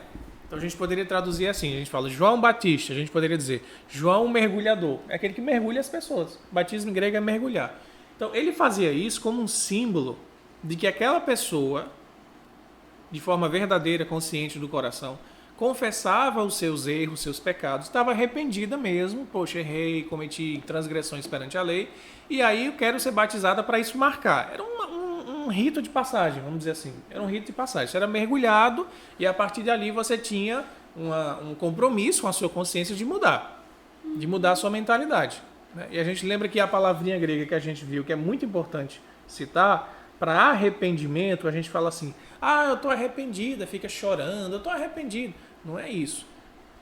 Então a gente poderia traduzir assim, a gente fala João Batista, a gente poderia dizer João mergulhador, é aquele que mergulha as pessoas. Batismo em grego é mergulhar. Então ele fazia isso como um símbolo de que aquela pessoa, de forma verdadeira, consciente do coração, confessava os seus erros, os seus pecados, estava arrependida mesmo, poxa, errei, cometi transgressões perante a lei, e aí eu quero ser batizada para isso marcar. Era um rito de passagem, vamos dizer assim. Era um rito de passagem. Você era mergulhado e a partir dali você tinha um compromisso com a sua consciência de mudar a sua mentalidade. Né? E a gente lembra que a palavrinha grega que a gente viu, que é muito importante citar, para arrependimento, a gente fala assim, eu estou arrependida, fica chorando, eu estou arrependido. Não é isso.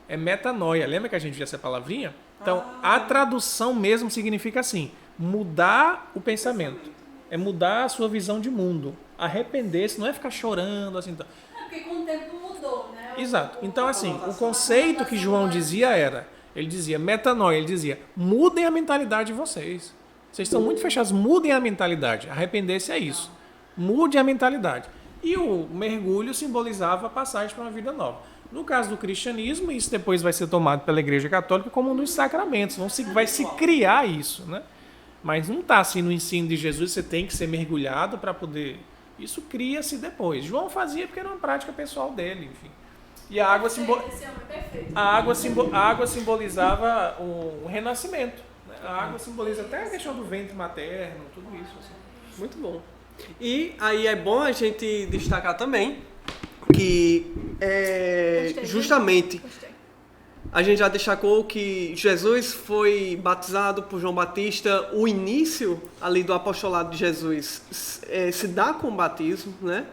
É metanoia. Lembra que a gente viu essa palavrinha? Então, a tradução mesmo significa assim, mudar o pensamento. É mudar a sua visão de mundo. Arrepender-se não é ficar chorando, assim. Então. Porque com o tempo mudou, né? Exato. Então, assim, o conceito que João dizia era, ele dizia metanoia, ele dizia, mudem a mentalidade de vocês. Vocês estão muito fechados, mudem a mentalidade. Arrepender-se é isso. Mude a mentalidade. E o mergulho simbolizava a passagem para uma vida nova. No caso do cristianismo, isso depois vai ser tomado pela Igreja Católica como um dos sacramentos. Vai se criar isso, né? Mas não está assim no ensino de Jesus, você tem que ser mergulhado para poder... Isso cria-se depois. João fazia porque era uma prática pessoal dele, enfim. E a água simbolizava o renascimento. Né? A água simboliza até a questão do ventre materno, tudo isso. Assim. Muito bom. E aí é bom a gente destacar também que justamente a gente já destacou que Jesus foi batizado por João Batista, o início ali do apostolado de Jesus se dá com o batismo, né?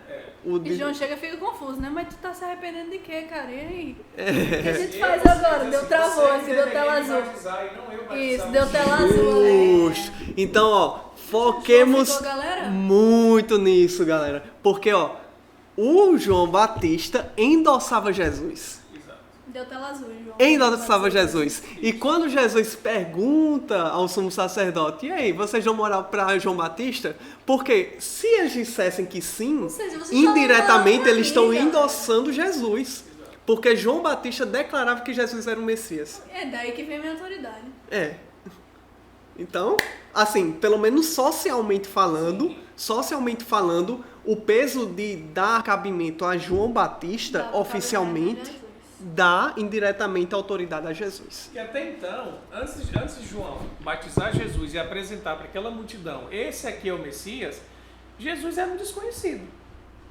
E João chega e fica confuso, né? Mas tu tá se arrependendo de quê, cara? E aí? O que a gente faz agora? Deu travou, assim, deu tela azul. Isso, deu tela azul. Então, ó, foquemos muito nisso, galera. Porque, ó, o João Batista endossava Jesus. Deu tela azul, João. Endossava Jesus. E quando Jesus pergunta ao sumo sacerdote, e aí, vocês vão morar para João Batista? Porque se eles dissessem que sim, indiretamente eles estão endossando Jesus. Porque João Batista declarava que Jesus era o Messias. É daí que vem a minha autoridade. Então, assim, pelo menos socialmente falando, o peso de dar cabimento a João Batista oficialmente dá indiretamente a autoridade a Jesus. E até então, antes de João batizar Jesus e apresentar para aquela multidão, esse aqui é o Messias, Jesus era um desconhecido.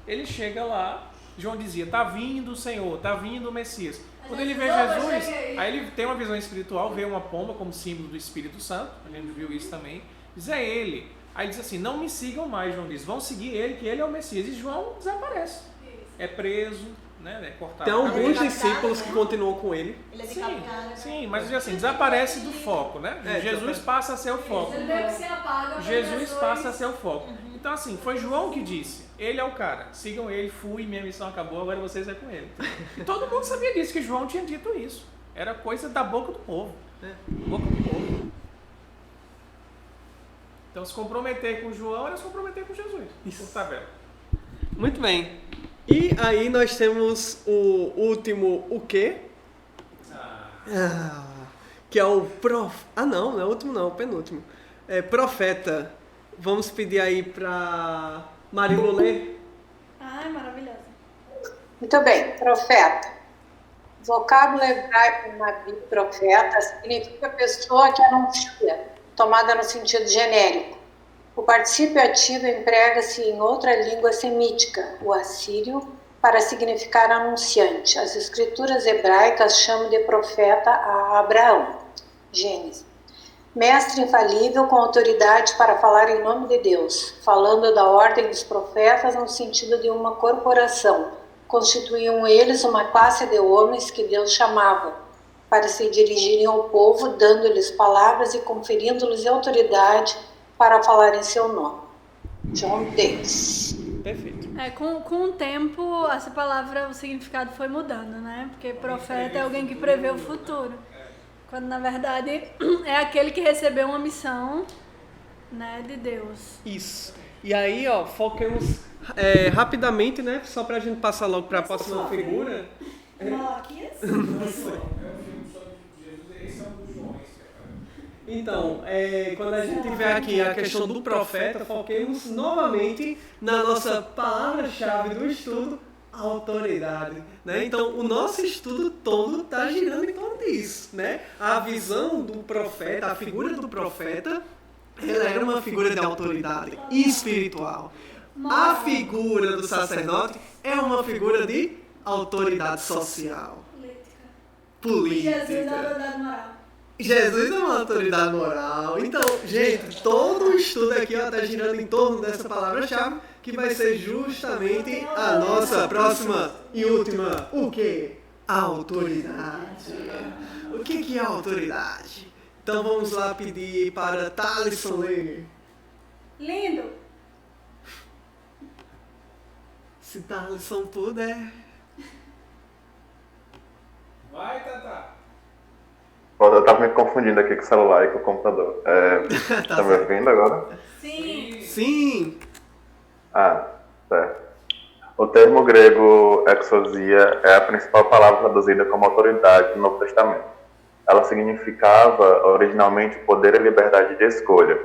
Ele chega lá, João dizia, tá vindo o Senhor, tá vindo o Messias. Quando ele vê Jesus, aí ele tem uma visão espiritual, vê uma pomba como símbolo do Espírito Santo, a gente viu isso também, diz, é ele. Aí diz assim, não me sigam mais, João diz, vão seguir ele, que ele é o Messias. E João desaparece, é preso, né, cortado. Tem alguns discípulos que continuam com ele. Ele é Sim, mas assim, desaparece do foco, né? Jesus passa a ser o foco. Jesus passa a ser o foco. Então assim, foi João que disse, ele é o cara, sigam ele, fui, minha missão acabou, agora vocês é com ele. E todo mundo sabia disso, que João tinha dito isso. Era coisa da boca do povo. Boca do povo. Então se comprometer com João era se comprometer com Jesus. Isso. Por tabela. Muito bem. E aí nós temos o último, o quê? Que é o não é o último não, o penúltimo. É profeta. Vamos pedir aí para Marilu ler. Ai, maravilhosa. Muito bem, profeta. Vocábulo hebraico nabi, profeta, significa pessoa que anuncia, tomada no sentido genérico. O particípio ativo emprega-se em outra língua semítica, o assírio, para significar anunciante. As escrituras hebraicas chamam de profeta a Abraão. Gênesis. Mestre infalível com autoridade para falar em nome de Deus, falando da ordem dos profetas no sentido de uma corporação. Constituíam eles uma classe de homens que Deus chamava para se dirigirem ao povo, dando-lhes palavras e conferindo-lhes autoridade para falar em seu nome. John Davis. Perfeito. Com o tempo, essa palavra, o significado foi mudando, né? Porque profeta é alguém que prevê o futuro. Quando, na verdade, é aquele que recebeu uma missão, né, de Deus. Isso. E aí, ó, foquemos rapidamente, né? Só pra gente passar logo pra próxima figura. Malaquias? Então, quando a gente tiver aqui a questão do profeta, foquemos novamente na nossa palavra-chave do estudo, autoridade. Né? Então, o nosso estudo todo está girando em torno disso. Né? A visão do profeta, a figura do profeta, ela era uma figura de autoridade espiritual. A figura do sacerdote é uma figura de autoridade social, política. Jesus é autoridade moral. Jesus é uma autoridade moral. Então, gente, todo o estudo aqui está girando em torno dessa palavra-chave, que vai ser justamente a nossa próxima e última. O quê? Autoridade. O que é autoridade? Então vamos lá pedir para Thalisson ler. Lindo. Se Thalisson puder. Vai, Tata. Eu tava me confundindo aqui com o celular e com o computador. Tá me ouvindo agora? Sim. Sim. Ah, certo. O termo grego exousia é a principal palavra traduzida como autoridade no Novo Testamento. Ela significava originalmente poder e liberdade de escolha.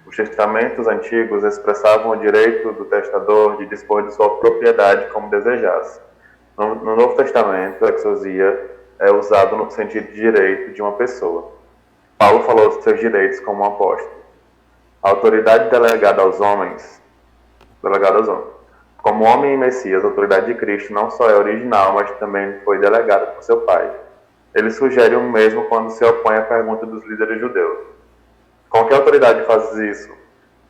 Os testamentos antigos expressavam o direito do testador de dispor de sua propriedade como desejasse. No Novo Testamento, a exousia é usado no sentido de direito de uma pessoa. Paulo falou dos seus direitos como um apóstolo. A autoridade delegada aos homens. Como homem e Messias, a autoridade de Cristo não só é original, mas também foi delegada por seu Pai. Ele sugere o mesmo quando se opõe à pergunta dos líderes judeus. Com que autoridade fazes isso?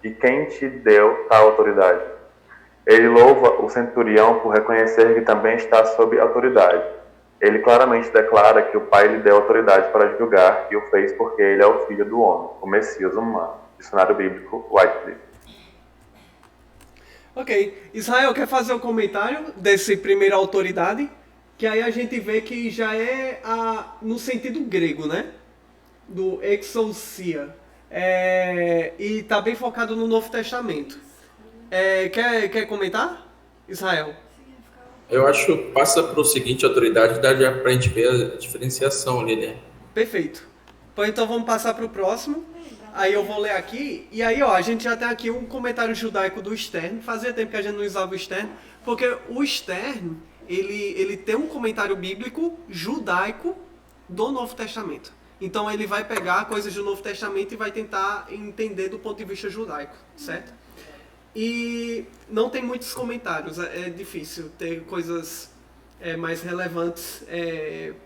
E quem te deu tal autoridade? Ele louva o centurião por reconhecer que também está sob autoridade. Ele claramente declara que o Pai lhe deu autoridade para julgar e o fez porque ele é o Filho do Homem, o Messias humano. Dicionário Bíblico, Wycliffe. Ok. Israel, quer fazer um comentário desse primeira autoridade? Que aí a gente vê que já é no sentido grego, né? Do exousia. E está bem focado no Novo Testamento. Quer comentar, Israel? Eu acho que passa para o seguinte, autoridade, dá para a gente ver a diferenciação ali, né? Perfeito. Pois então vamos passar para o próximo. Aí eu vou ler aqui. E aí, ó, a gente já tem aqui um comentário judaico do Stern. Fazia tempo que a gente não usava o Stern, porque o Stern, ele tem um comentário bíblico judaico do Novo Testamento. Então ele vai pegar coisas do Novo Testamento e vai tentar entender do ponto de vista judaico, certo? E não tem muitos comentários, é difícil ter coisas mais relevantes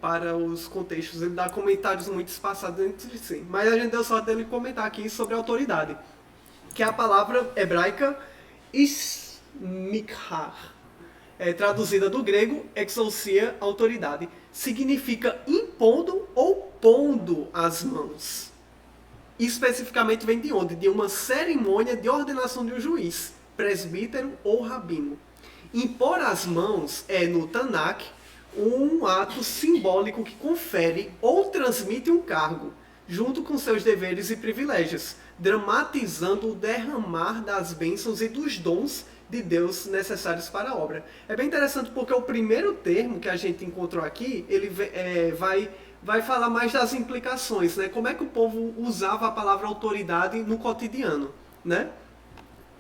para os contextos. Ele dá comentários muito espaçados entre si. Mas a gente deu sorte dele comentar aqui sobre autoridade, que é a palavra hebraica ismikhar, traduzida do grego, exousia, autoridade. Significa impondo ou pondo as mãos. Especificamente vem de onde? De uma cerimônia de ordenação de um juiz, presbítero ou rabino. Impor as mãos é, no Tanakh, um ato simbólico que confere ou transmite um cargo, junto com seus deveres e privilégios, dramatizando o derramar das bênçãos e dos dons de Deus necessários para a obra. É bem interessante porque o primeiro termo que a gente encontrou aqui, ele vai falar mais das implicações, né? Como é que o povo usava a palavra autoridade no cotidiano, né?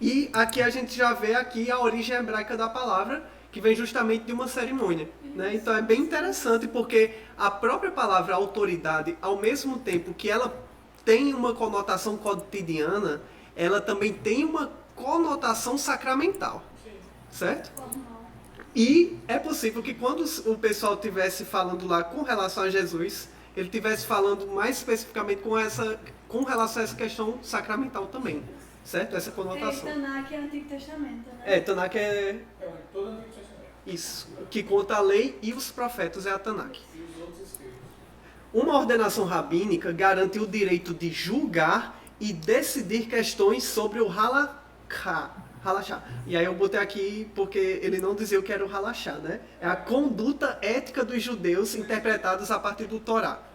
E aqui a gente já vê aqui a origem hebraica da palavra, que vem justamente de uma cerimônia, né? Então é bem interessante porque a própria palavra autoridade, ao mesmo tempo que ela tem uma conotação cotidiana, ela também tem uma conotação sacramental, certo? E é possível que quando o pessoal estivesse falando lá com relação a Jesus, ele estivesse falando mais especificamente com relação a essa questão sacramental também, certo? Essa conotação. Tanakh é o Antigo Testamento, né? Tanakh é todo o Antigo Testamento. Isso. O que conta a lei e os profetas é a Tanakh. E os outros escritos. Uma ordenação rabínica garante o direito de julgar e decidir questões sobre o halakha. Relaxar. E aí eu botei aqui porque ele não dizia o que era o relaxar, né? É a conduta ética dos judeus interpretados a partir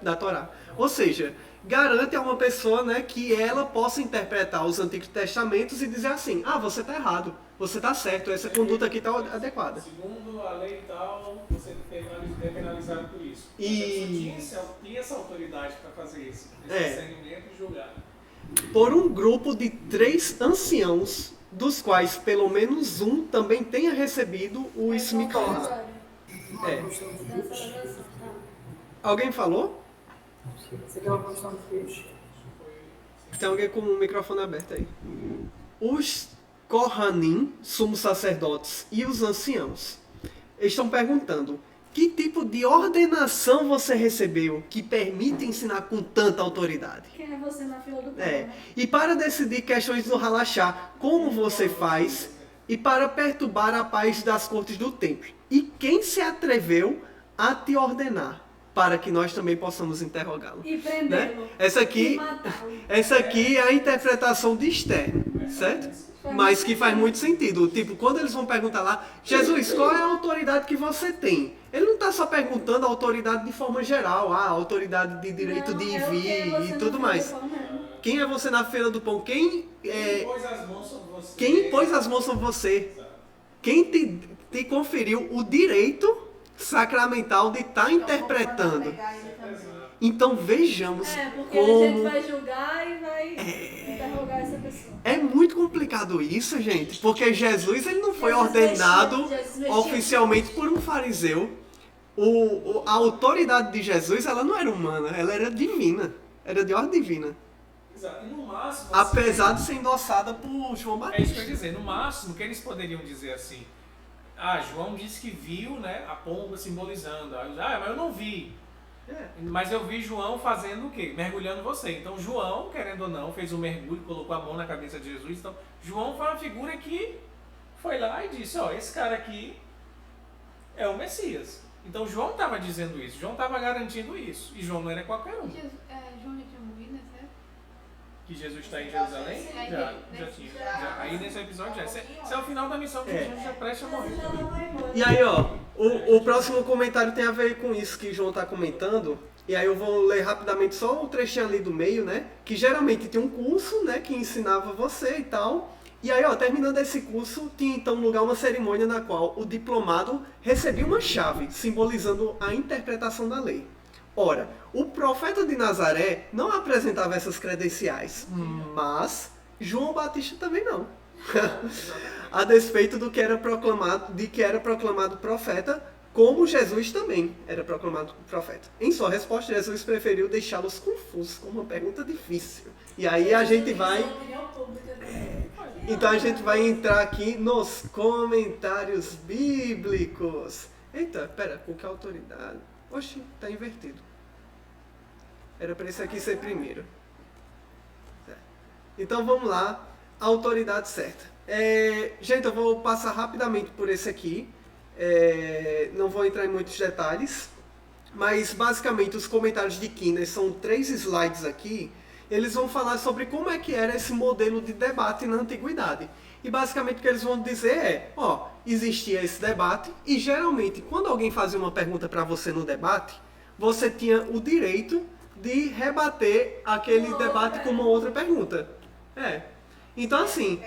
da Torá. Ou seja, garante a uma pessoa, né, que ela possa interpretar os Antigos Testamentos e dizer assim, você está errado, você está certo, essa conduta aqui está adequada. Segundo a lei e tal, você é penalizado por isso. Você tinha essa autoridade para fazer esse discernimento e julgar. Por um grupo de 3 anciãos, dos quais pelo menos um também tenha recebido o Smitorah. Alguém falou? Tem alguém com o microfone aberto aí. Os Kohanim, sumos sacerdotes, e os anciãos estão perguntando: que tipo de ordenação você recebeu que permite ensinar com tanta autoridade? Quem é você na fila do pão? E para decidir questões do halachá, como você faz? E para perturbar a paz das cortes do templo. E quem se atreveu a te ordenar? Para que nós também possamos interrogá-lo. E prendê-lo. Né? Essa aqui é a interpretação de Esther, certo? Mas que faz muito sentido. Tipo, quando eles vão perguntar lá, Jesus, qual é a autoridade que você tem? Ele não está só perguntando a autoridade de forma geral, a autoridade de direito de ir vir e tudo mais. Quem é você na feira do pão? Quem pôs as mãos sobre você? Quem pôs as mãos sobre você? Quem te conferiu o direito sacramental de estar interpretando? Então vejamos porque como... a gente vai julgar e vai interrogar essa pessoa. É muito complicado isso, gente, porque Jesus ele não foi ordenado oficialmente por um fariseu. A autoridade de Jesus ela não era humana, ela era divina, era de ordem divina. Exato. E no máximo, apesar de ser endossada por João Batista. É isso que eu ia dizer, no máximo que eles poderiam dizer assim, João disse que viu, né, a pomba simbolizando, mas eu não vi. Mas eu vi João fazendo o quê? Mergulhando você. Então João, querendo ou não, fez um mergulho, colocou a mão na cabeça de Jesus. Então João foi uma figura que foi lá e disse, esse cara aqui é o Messias. Então João estava dizendo isso, João estava garantindo isso. E João não era qualquer um. João já tinha morrido, certo? Que Jesus está em Jerusalém? Já tinha. Aí nesse episódio esse é o final da missão que Jesus já presta a morrer também. E aí, o próximo comentário tem a ver com isso que João está comentando. E aí eu vou ler rapidamente só um trechinho ali do meio, né? Que geralmente tinha um curso, né? Que ensinava você e tal. E aí, terminando esse curso, tinha então lugar uma cerimônia na qual o diplomado recebia uma chave, simbolizando a interpretação da lei. Ora, o profeta de Nazaré não apresentava essas credenciais, mas João Batista também não. A despeito do que era proclamado profeta, como Jesus também era proclamado profeta. Em sua resposta, Jesus preferiu deixá-los confusos com uma pergunta difícil. E aí a gente vai... Então a gente vai entrar aqui nos comentários bíblicos. Eita, pera, com que autoridade? Oxi, tá invertido. Era para esse aqui ser primeiro. Então vamos lá, a autoridade certa. Gente, eu vou passar rapidamente por esse aqui. Não vou entrar em muitos detalhes. Mas basicamente os comentários de Kiner são 3 slides aqui. Eles vão falar sobre como é que era esse modelo de debate na antiguidade. E basicamente o que eles vão dizer existia esse debate e geralmente quando alguém fazia uma pergunta para você no debate, você tinha o direito de rebater aquele debate com uma outra pergunta. Então assim,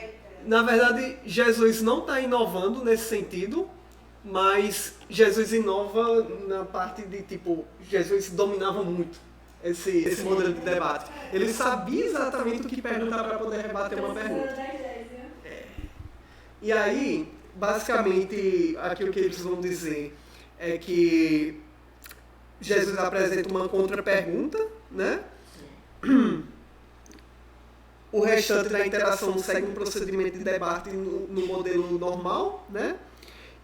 na verdade Jesus não está inovando nesse sentido, mas Jesus inova na parte de Jesus dominava muito esse modelo de debate. Ele sabia exatamente o que perguntar para poder rebater uma pergunta. E aí, basicamente, aqui o que eles vão dizer é que Jesus apresenta uma contra-pergunta, né? O restante da interação segue um procedimento de debate no modelo normal, né?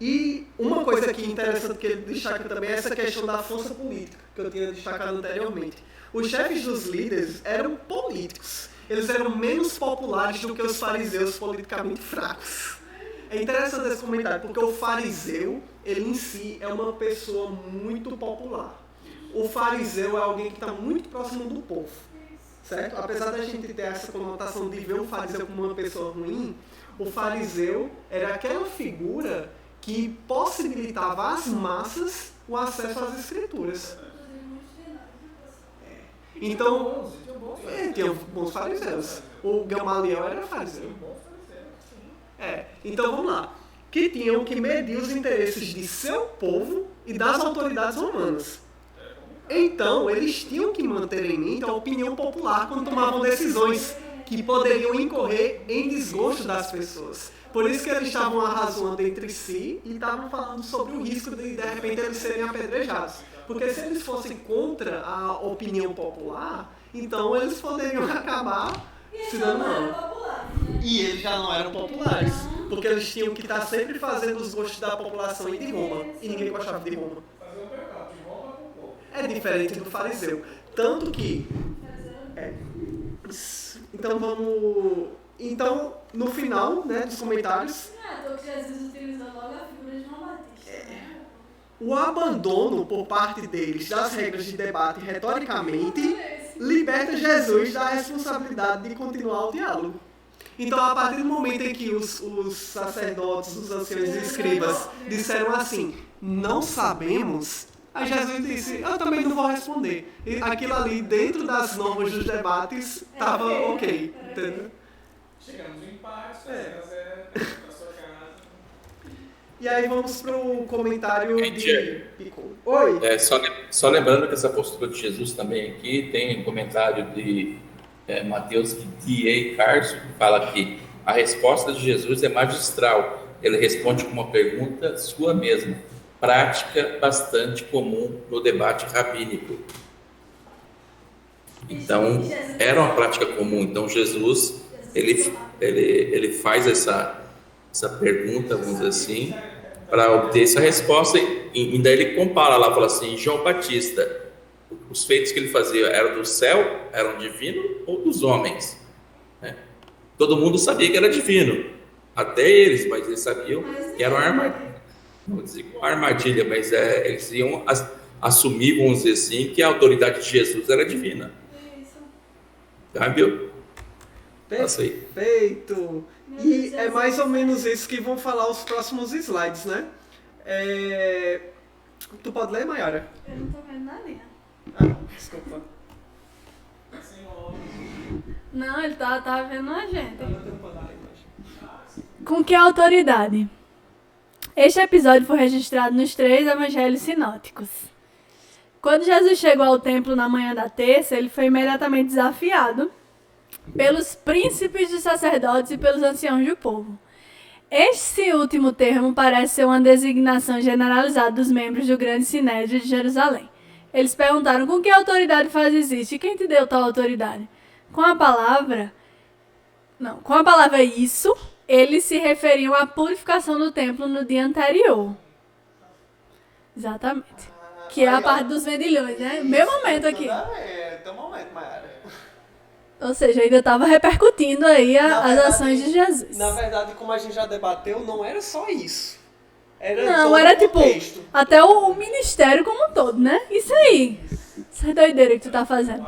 E uma coisa aqui interessante que ele destaca também é essa questão da força política, que eu tinha destacado anteriormente. Os chefes dos líderes eram políticos. Eles eram menos populares do que os fariseus politicamente fracos. É interessante esse comentário, porque o fariseu, ele em si, é uma pessoa muito popular. O fariseu é alguém que está muito próximo do povo, certo? Apesar da gente ter essa conotação de ver o fariseu como uma pessoa ruim, o fariseu era aquela figura que possibilitava às massas o acesso às escrituras. Então, tinha bons fariseus. O Gamaliel era fariseu. Então vamos lá. Que tinham que medir os interesses de seu povo e das autoridades romanas. Então, eles tinham que manter em mente a opinião popular quando tomavam decisões que poderiam incorrer em desgosto das pessoas. Por isso que eles estavam arrazoando entre si e estavam falando sobre o risco de repente, eles serem apedrejados. Porque se eles fossem contra a opinião popular, então eles poderiam acabar se dando mal. E eles já não eram populares, porque eles tinham que estar sempre fazendo os gostos da população e de Roma. E ninguém gostava de Roma. É diferente do fariseu. Tanto que... Então vamos... Então, no final, né, dos comentários... Jesus utilizou logo a figura de João Batista. O abandono por parte deles das regras de debate retoricamente liberta Jesus da responsabilidade de continuar o diálogo. Então, a partir do momento em que os sacerdotes, os anciões e escribas disseram assim, não sabemos, aí Jesus disse, eu também não vou responder. E aquilo ali, dentro das normas dos debates, estava ok. Entendeu? Chegamos em empate, 0 a 0, na sua casa. E aí vamos para o comentário de Pico. Oi? Só lembrando que essa postura de Jesus também aqui tem um comentário de Mateus D.A. Carso, que fala que a resposta de Jesus é magistral. Ele responde com uma pergunta sua mesma, prática bastante comum no debate rabínico. Então, era uma prática comum. Então, Jesus, ele faz essa pergunta, vamos dizer assim, para obter essa resposta, e ainda ele compara lá, fala assim, João Batista, os feitos que ele fazia eram do céu, eram divino ou dos homens? Né? Todo mundo sabia que era divino, até eles, mas eles sabiam que era uma armadilha. Não vou dizer uma armadilha, mas eles iam assumir, vamos dizer assim, que a autoridade de Jesus era divina. Sabe? Perfeito! E é mais ou menos isso que vão falar os próximos slides, né? Tu pode ler, Mayara? Eu não tô vendo nada. Desculpa. Não, ele tá vendo a gente. Com que autoridade? Este episódio foi registrado nos 3 evangelhos sinóticos. Quando Jesus chegou ao templo na manhã da terça, ele foi imediatamente desafiado pelos príncipes dos sacerdotes e pelos anciãos do povo. Este último termo parece ser uma designação generalizada dos membros do grande sinédrio de Jerusalém. Eles perguntaram, com que autoridade fazes isso? E quem te deu tal autoridade? Com a palavra isso, eles se referiam à purificação do templo no dia anterior. Exatamente. Que é a parte dos vendilhões, né? Meu momento aqui. Teu momento, Mayara. Ou seja, ainda estava repercutindo aí as ações de Jesus. Na verdade, como a gente já debateu, não era só isso. Era tipo, até o ministério como um todo, né? Isso aí. Essa doideira que tu tá fazendo.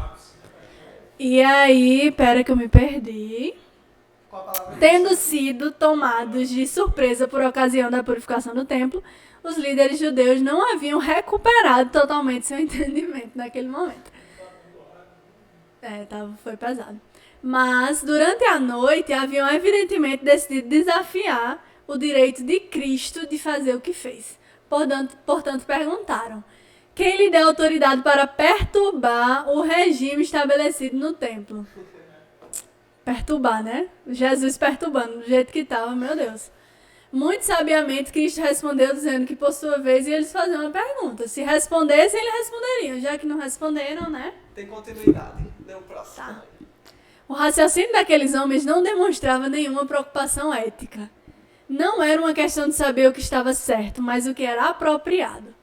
E aí, pera que eu me perdi. Tendo sido tomados de surpresa por ocasião da purificação do templo, os líderes judeus não haviam recuperado totalmente seu entendimento naquele momento. Foi pesado. Mas, durante a noite, haviam evidentemente decidido desafiar o direito de Cristo de fazer o que fez. Portanto, perguntaram, quem lhe deu autoridade para perturbar o regime estabelecido no templo? Perturbar, né? Jesus perturbando, do jeito que estava, meu Deus. Muito sabiamente, Cristo respondeu dizendo que, por sua vez, ia lhes fazer uma pergunta. Se respondessem, eles responderiam. Já que não responderam, né? Tem continuidade. Deu próximo. Tá. O raciocínio daqueles homens não demonstrava nenhuma preocupação ética. Não era uma questão de saber o que estava certo, mas o que era apropriado.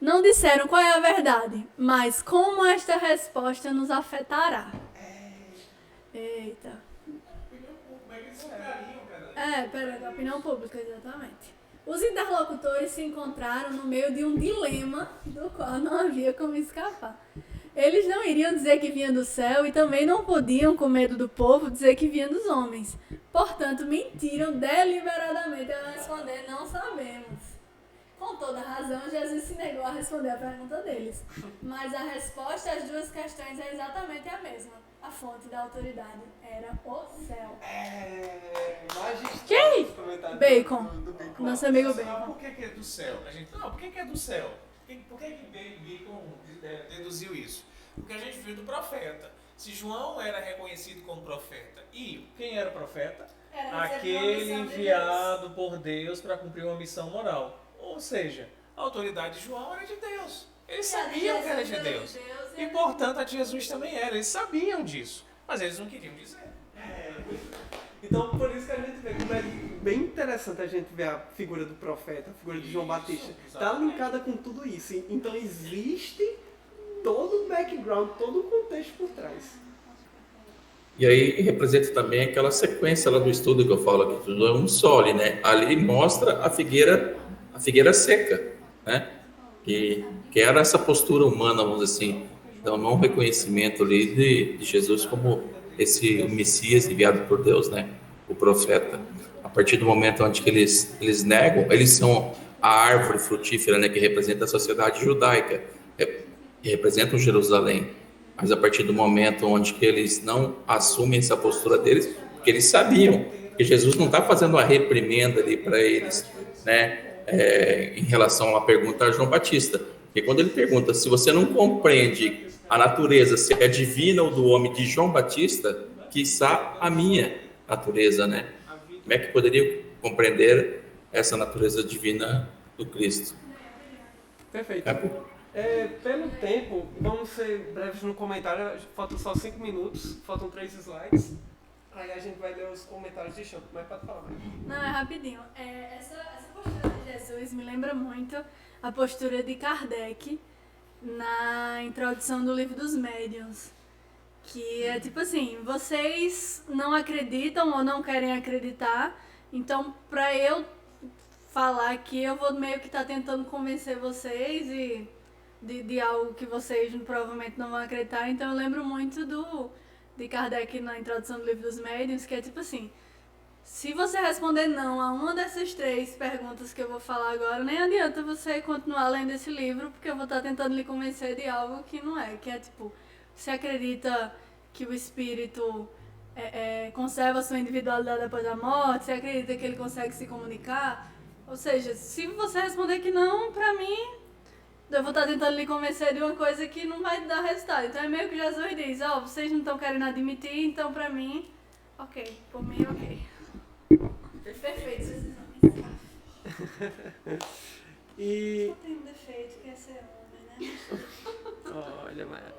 Não disseram qual é a verdade, mas como esta resposta nos afetará. Eita. Peraí, da opinião pública, exatamente. Os interlocutores se encontraram no meio de um dilema do qual não havia como escapar. Eles não iriam dizer que vinha do céu e também não podiam, com medo do povo, dizer que vinha dos homens. Portanto, mentiram deliberadamente ao responder, não sabemos. Com toda razão, Jesus se negou a responder a pergunta deles. Mas a resposta às duas questões é exatamente a mesma. A fonte da autoridade era o céu. Quem? Bacon. Nosso amigo Bacon. Por que é do céu? Por que é do céu? Por que Bacon deduziu isso? Porque a gente viu do profeta. Se João era reconhecido como profeta, e quem era o profeta? Aquele enviado por Deus para cumprir uma missão moral. Ou seja, a autoridade de João era de Deus. Eles sabiam que era de Deus. E, portanto, a de Jesus também era. Eles sabiam disso. Mas eles não queriam dizer. Então, por isso que a gente vê como é bem interessante a gente ver a figura do profeta, a figura de João Batista. Está linkada com tudo isso. Então, existe todo o background, todo o contexto por trás. E aí representa também aquela sequência lá do estudo que eu falo aqui, tudo é um sole, né? Ali mostra a figueira seca, né? Que era essa postura humana, vamos dizer assim. Então, não um reconhecimento ali de Jesus como esse Messias enviado por Deus, né? O profeta. A partir do momento onde que eles negam, eles são a árvore frutífera, né? Que representa a sociedade judaica, que representa o Jerusalém. Mas a partir do momento onde que eles não assumem essa postura deles, porque eles sabiam que Jesus não está fazendo uma reprimenda ali para eles, né? Em relação à pergunta a João Batista. Porque quando ele pergunta se você não compreende a natureza, se é divina ou do homem de João Batista, quiçá a minha natureza, né? Como é que poderia compreender essa natureza divina do Cristo? Perfeito. Pelo tempo, vamos ser breves no comentário, faltam só 5 minutos, faltam 3 slides. Aí a gente vai ler os comentários de chão, mas pode falar. Não, é rapidinho. Essa postura de Jesus me lembra muito a postura de Kardec na introdução do Livro dos Médiuns. Que é tipo assim, vocês não acreditam ou não querem acreditar, então pra eu falar aqui, eu vou meio que estar tentando convencer vocês de algo que vocês provavelmente não vão acreditar. Então eu lembro muito de Kardec na introdução do Livro dos Médiuns, que é tipo assim, se você responder não a uma dessas 3 perguntas que eu vou falar agora, nem adianta você continuar lendo esse livro, porque eu vou estar tentando lhe convencer de algo que não é, que é tipo, você acredita que o espírito conserva a sua individualidade após a morte? Você acredita que ele consegue se comunicar? Ou seja, se você responder que não, pra mim, eu vou estar tentando lhe convencer de uma coisa que não vai dar resultado. Então é meio que Jesus diz, vocês não estão querendo admitir, então pra mim, ok. Por mim, ok. Perfeito, vocês não. E... Só tem um defeito, que é ser homem, né? Olha, mas...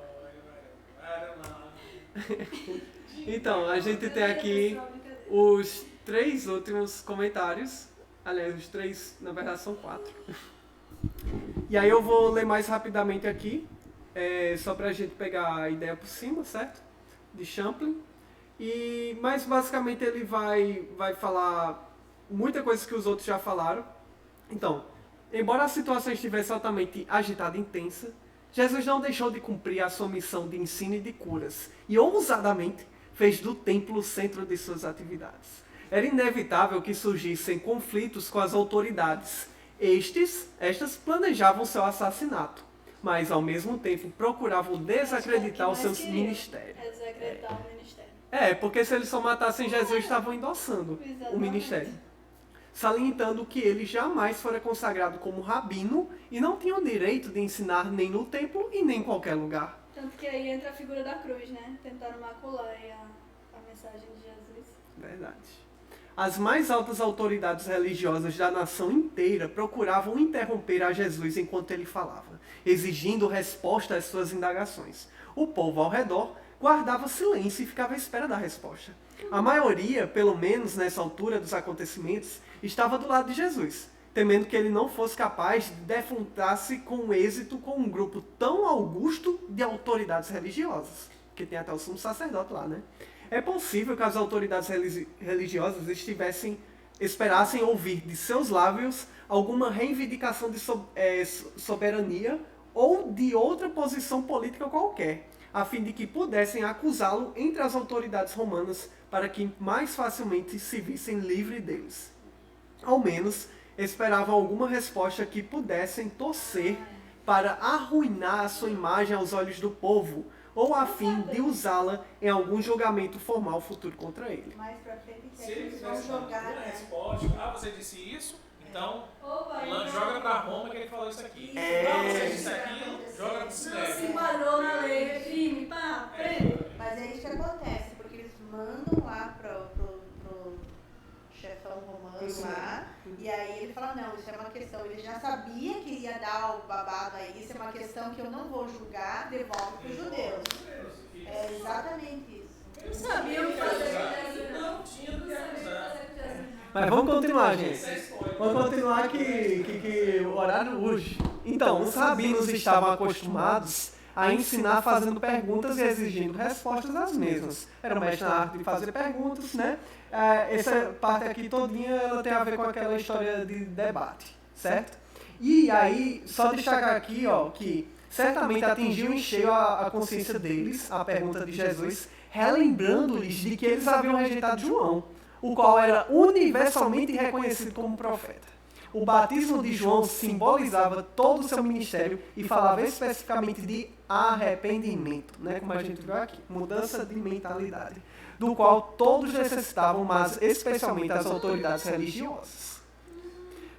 Então, a gente tem aqui os 3 últimos comentários. Aliás, os 3, na verdade, são 4. E aí eu vou ler mais rapidamente aqui, só pra gente pegar a ideia por cima, certo? De Champlin. Mas basicamente ele vai falar muita coisa que os outros já falaram. Então, embora a situação estivesse altamente agitada e intensa, Jesus não deixou de cumprir a sua missão de ensino e de curas, e ousadamente fez do templo o centro de suas atividades. Era inevitável que surgissem conflitos com as autoridades. Estas planejavam seu assassinato, mas ao mesmo tempo procuravam desacreditar os seus ministérios. Desacreditar o ministério. Porque se eles só matassem Jesus, estavam endossando o ministério. Salientando que ele jamais fora consagrado como rabino e não tinha o direito de ensinar nem no templo e nem em qualquer lugar. Tanto que aí entra a figura da cruz, né? Tentaram macular aí a mensagem de Jesus. Verdade. As mais altas autoridades religiosas da nação inteira procuravam interromper a Jesus enquanto ele falava, exigindo resposta às suas indagações. O povo ao redor guardava silêncio e ficava à espera da resposta. A maioria, pelo menos nessa altura dos acontecimentos, estava do lado de Jesus, temendo que ele não fosse capaz de defrontar-se com êxito com um grupo tão augusto de autoridades religiosas, que tem até o sumo sacerdote lá, né? É possível que as autoridades religiosas esperassem ouvir de seus lábios alguma reivindicação de soberania ou de outra posição política qualquer, a fim de que pudessem acusá-lo entre as autoridades romanas para que mais facilmente se vissem livre deles. Ao menos, esperavam alguma resposta que pudessem torcer para arruinar a sua imagem aos olhos do povo, ou a fim de usá-la em algum julgamento formal futuro contra ele. Mais pra frente, que Se ele eles vão tivesse dado jogar. uma Né? resposta, você disse isso, então Opa, joga pra Roma que ele falou isso aqui. Você disse aquilo, joga pro não se Sinédrio. embalou na lei, é crime, pá, prende. Mas é isso que acontece, porque eles mandam lá pro chefão romano lá, e aí ele fala, não, isso é uma questão, ele já sabia que ia dar o babado aí, isso é uma questão que eu não vou julgar, devolve para os judeus. É exatamente isso. Não sabia o que fazer. Não tinha do que acusar. Mas vamos continuar, gente. Vamos continuar que o horário urge. Então, os rabinos estavam acostumados a ensinar fazendo perguntas e exigindo respostas às mesmas. Era o mestre na arte de fazer perguntas, né? Essa parte aqui todinha ela tem a ver com aquela história de debate, certo? E aí, só destacar aqui, ó, que certamente atingiu em cheio a consciência deles, a pergunta de Jesus, relembrando-lhes de que eles haviam rejeitado João, o qual era universalmente reconhecido como profeta. O batismo de João simbolizava todo o seu ministério e falava especificamente de arrependimento, né, como a gente viu aqui, mudança de mentalidade, do qual todos necessitavam, mas especialmente as autoridades religiosas.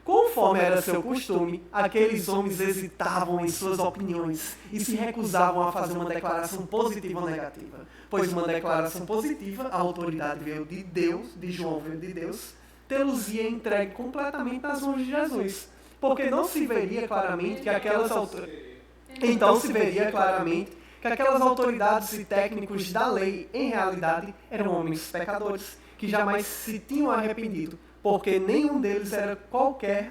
Conforme era seu costume, aqueles homens hesitavam em suas opiniões e se recusavam a fazer uma declaração positiva ou negativa, pois uma declaração positiva, a autoridade veio de Deus, de João veio de Deus, tê-los-ia entregue completamente nas mãos de Jesus, porque não se veria claramente que aquelas autoridades e técnicos da lei, em realidade, eram homens pecadores, que jamais se tinham arrependido, porque nenhum deles dera qualquer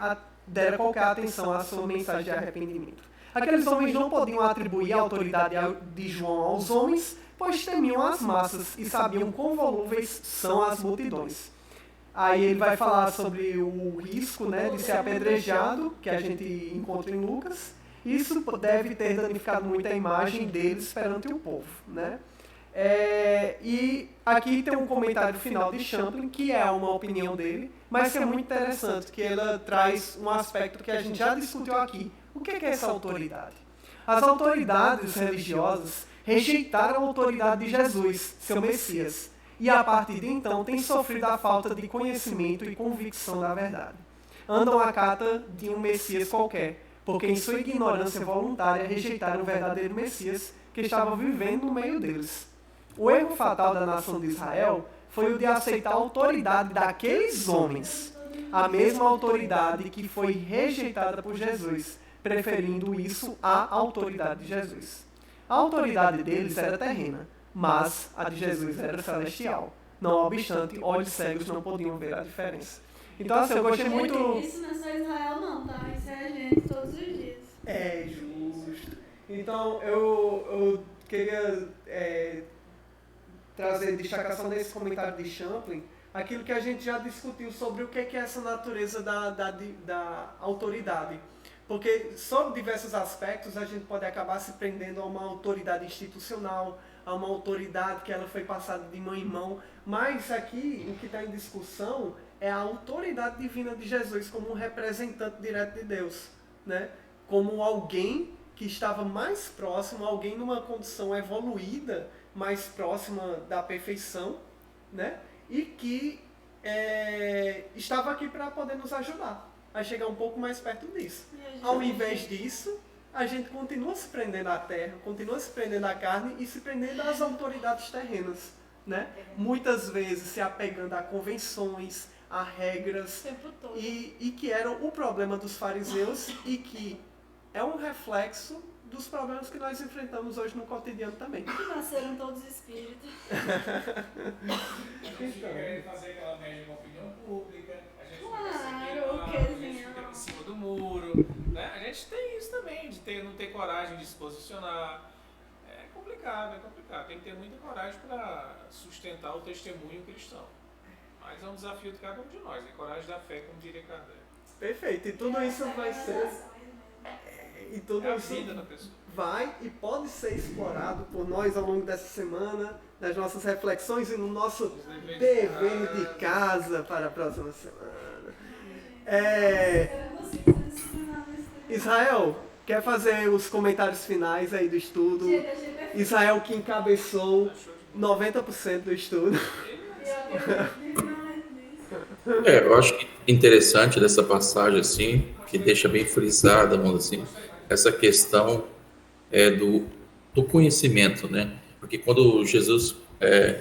atenção à sua mensagem de arrependimento. Aqueles homens não podiam atribuir a autoridade de João aos homens, pois temiam as massas e sabiam quão volúveis são as multidões. Aí ele vai falar sobre o risco, né, de ser apedrejado, que a gente encontra em Lucas. Isso deve ter danificado muito a imagem deles perante o povo, né? E aqui tem um comentário final de Champlin, que é uma opinião dele, mas que é muito interessante, que ela traz um aspecto que a gente já discutiu aqui. O que é essa autoridade? As autoridades religiosas rejeitaram a autoridade de Jesus, seu Messias, e a partir de então têm sofrido a falta de conhecimento e convicção da verdade. Andam à cata de um Messias qualquer, porque em sua ignorância voluntária rejeitaram o verdadeiro Messias que estava vivendo no meio deles. O erro fatal da nação de Israel foi o de aceitar a autoridade daqueles homens, a mesma autoridade que foi rejeitada por Jesus, preferindo isso à autoridade de Jesus. A autoridade deles era terrena, mas a de Jesus era celestial. Não obstante, olhos cegos não podiam ver a diferença. Então, assim, eu gostei muito... Isso não é só Israel não, tá? Isso é a gente todos os dias. É justo. Então, eu queria trazer destacação desse comentário de Champlin, aquilo que a gente já discutiu sobre o que é essa natureza da autoridade. Porque, sob diversos aspectos, a gente pode acabar se prendendo a uma autoridade institucional, a uma autoridade que ela foi passada de mão em mão, mas aqui o que está em discussão é a autoridade divina de Jesus como um representante direto de Deus, né? Como alguém que estava mais próximo, alguém numa condição evoluída, mais próxima da perfeição, né? E que estava aqui para poder nos ajudar a chegar um pouco mais perto disso. Ao invés disso, a gente continua se prendendo à terra, continua se prendendo à carne e se prendendo às autoridades terrenas, né? Muitas vezes se apegando a convenções, a regras, e que eram o problema dos fariseus e que é um reflexo dos problemas que nós enfrentamos hoje no cotidiano também. Nasceram todos espíritos. A gente fica querendo fazer aquela média com a opinião pública, a gente fica em cima do muro, né? A gente tem isso também, de não ter coragem de se posicionar. É complicado. Tem que ter muita coragem para sustentar o testemunho cristão. Mas é um desafio de cada um de nós, é coragem da fé, como diria Kardec. Perfeito, e tudo isso vai ser... e tudo É a isso vida da pessoa. vai e pode ser explorado por nós ao longo dessa semana, nas nossas reflexões e no nosso dever de casa para a próxima semana. Israel, quer fazer os comentários finais aí do estudo? Israel que encabeçou 90% do estudo. Eu acho que interessante dessa passagem, assim, que deixa bem frisada, vamos dizer assim, essa questão do conhecimento, né? Porque quando Jesus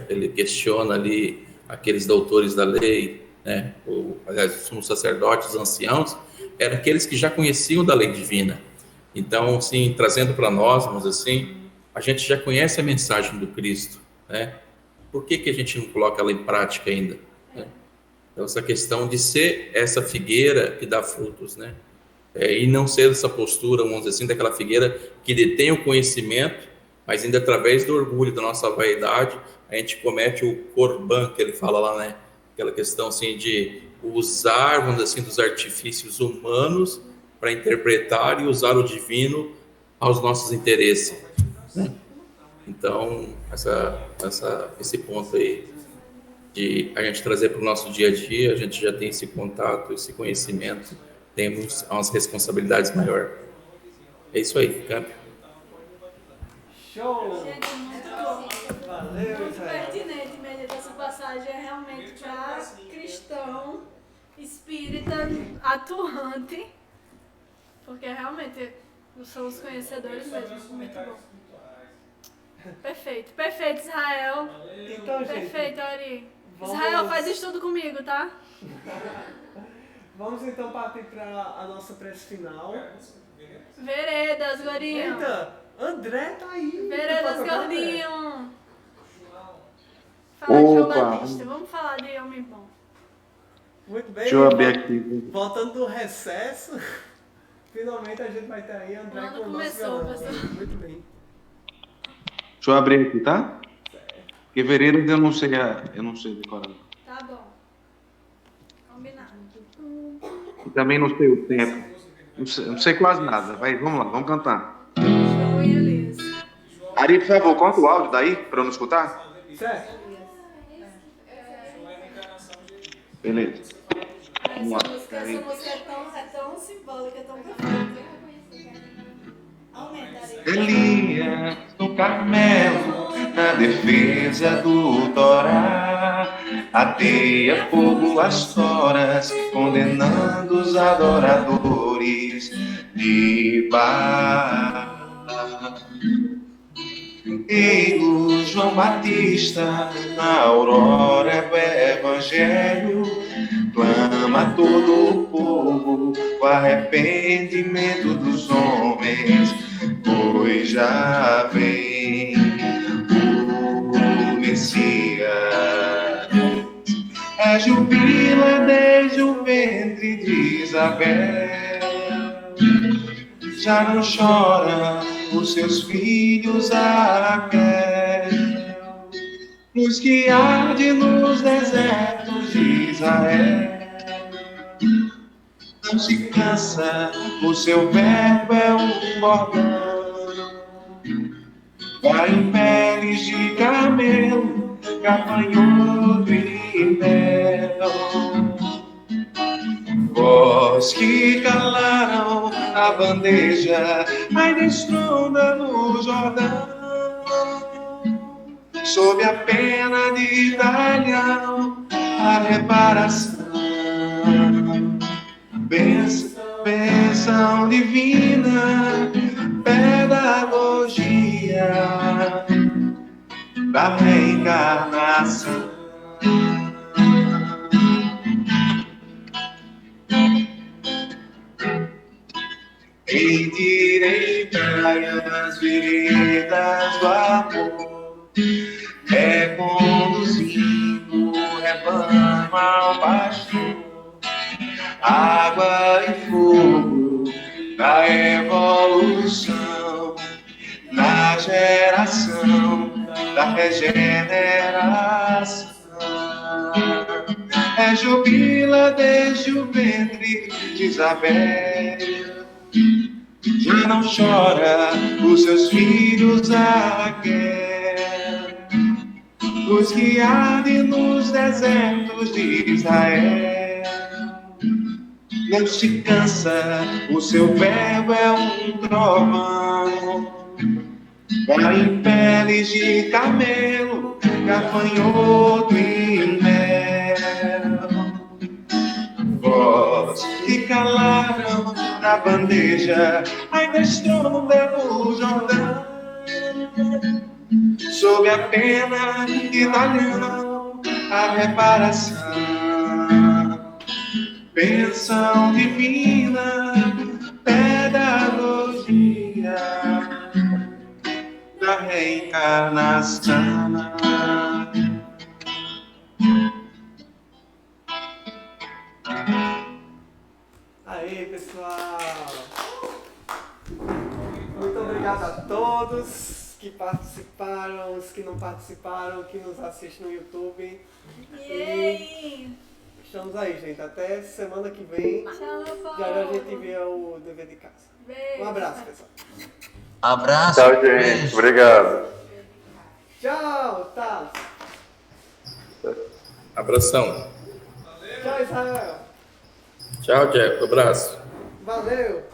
ele questiona ali aqueles doutores da lei, né? Aliás, os sumos sacerdotes, os anciãos, eram aqueles que já conheciam da lei divina. Então, assim, trazendo para nós, vamos dizer assim, a gente já conhece a mensagem do Cristo, né? Por que a gente não coloca ela em prática ainda? Né? Então, essa questão de ser essa figueira que dá frutos, né? E não ser essa postura, vamos dizer assim, daquela figueira que detém o conhecimento, mas ainda através do orgulho, da nossa vaidade, a gente comete o corban, que ele fala lá, né? Aquela questão, assim, de usar, vamos dizer assim, dos artifícios humanos para interpretar e usar o divino aos nossos interesses, né? Então, esse ponto aí de a gente trazer para o nosso dia a dia, a gente já tem esse contato, esse conhecimento, temos umas responsabilidades maiores. É isso aí, Campo. Show! Gente, muito bom. Valeu, Muito Israel. pertinente mesmo essa passagem, é realmente para cristão, espírita, atuante, porque realmente são os conhecedores mesmo. Muito bom. Perfeito, perfeito, Israel. Então, gente, Perfeito, Ari. vamos- Israel, faz estudo comigo, tá? vamos então partir para a nossa prece final. Veredas, gordinho. Eita, André tá aí. Veredas, Tu toca gordinho. Fala de João Opa. Batista, vamos falar de homem bom. Muito bem. Deixa eu abrir aqui. Voltando do recesso, finalmente a gente vai ter aí André Quando com o nosso começou, violão. pastor. Muito bem. Deixa eu abrir aqui, tá? Porque veredas eu não sei decorar. Tá bom. Combinado. E também não sei o tempo. Não sei quase nada. Vai, vamos lá, vamos cantar. João e Elias. Ari, por favor, conta o áudio daí, para eu não escutar. Certo. Beleza. Vamos lá. Essa música é tão simbólica, é tão perfeita. Aumenta, Ari. Elias no Carmelo, na defesa do Torá, ateia fogo às toras, condenando os adoradores de Baal. Ele, João Batista, na aurora do Evangelho, clama a todo o povo o arrependimento dos homens, pois já vem o Messias. É jubila desde o ventre de Isabel, já não chora os seus filhos a Raquel, luz que arde nos desertos de Israel. Não se cansa, o seu verbo é um bordão, vai em peles de camelo, gafanhoto e mel. Vós que calaram a bandeja, ainda estronda no Jordão, sob a pena de talhão, a reparação. Bênção divina, pedagogia da reencarnação. Endireitai as veredas do amor, reconduzindo o rebanho ao pastor, água e fogo da evolução, na geração da regeneração. É jubila desde o ventre de Isabel, já não chora os seus filhos a guerra, os que ardem nos desertos de Israel. Não se cansa, o seu verbo é um trovão, vai em peles de camelo, gafanhoto e mel. Voz que calaram na bandeja, ainda estronda no Jordão, sob a pena que talhão a reparação. Bênção divina, pedagogia da reencarnação. Aí, pessoal! Muito obrigado a todos que participaram, os que não participaram, que nos assistem no YouTube. Yay! Estamos aí, gente. Até semana que vem. Tchau, Já a gente vê o dever de casa. Beijo. Um abraço, pessoal. Abraço. Tchau, gente. Beijo. Obrigado. Tchau, Thales. Abração. Tchau, Israel. Tchau, Jeff. Abraço. Valeu.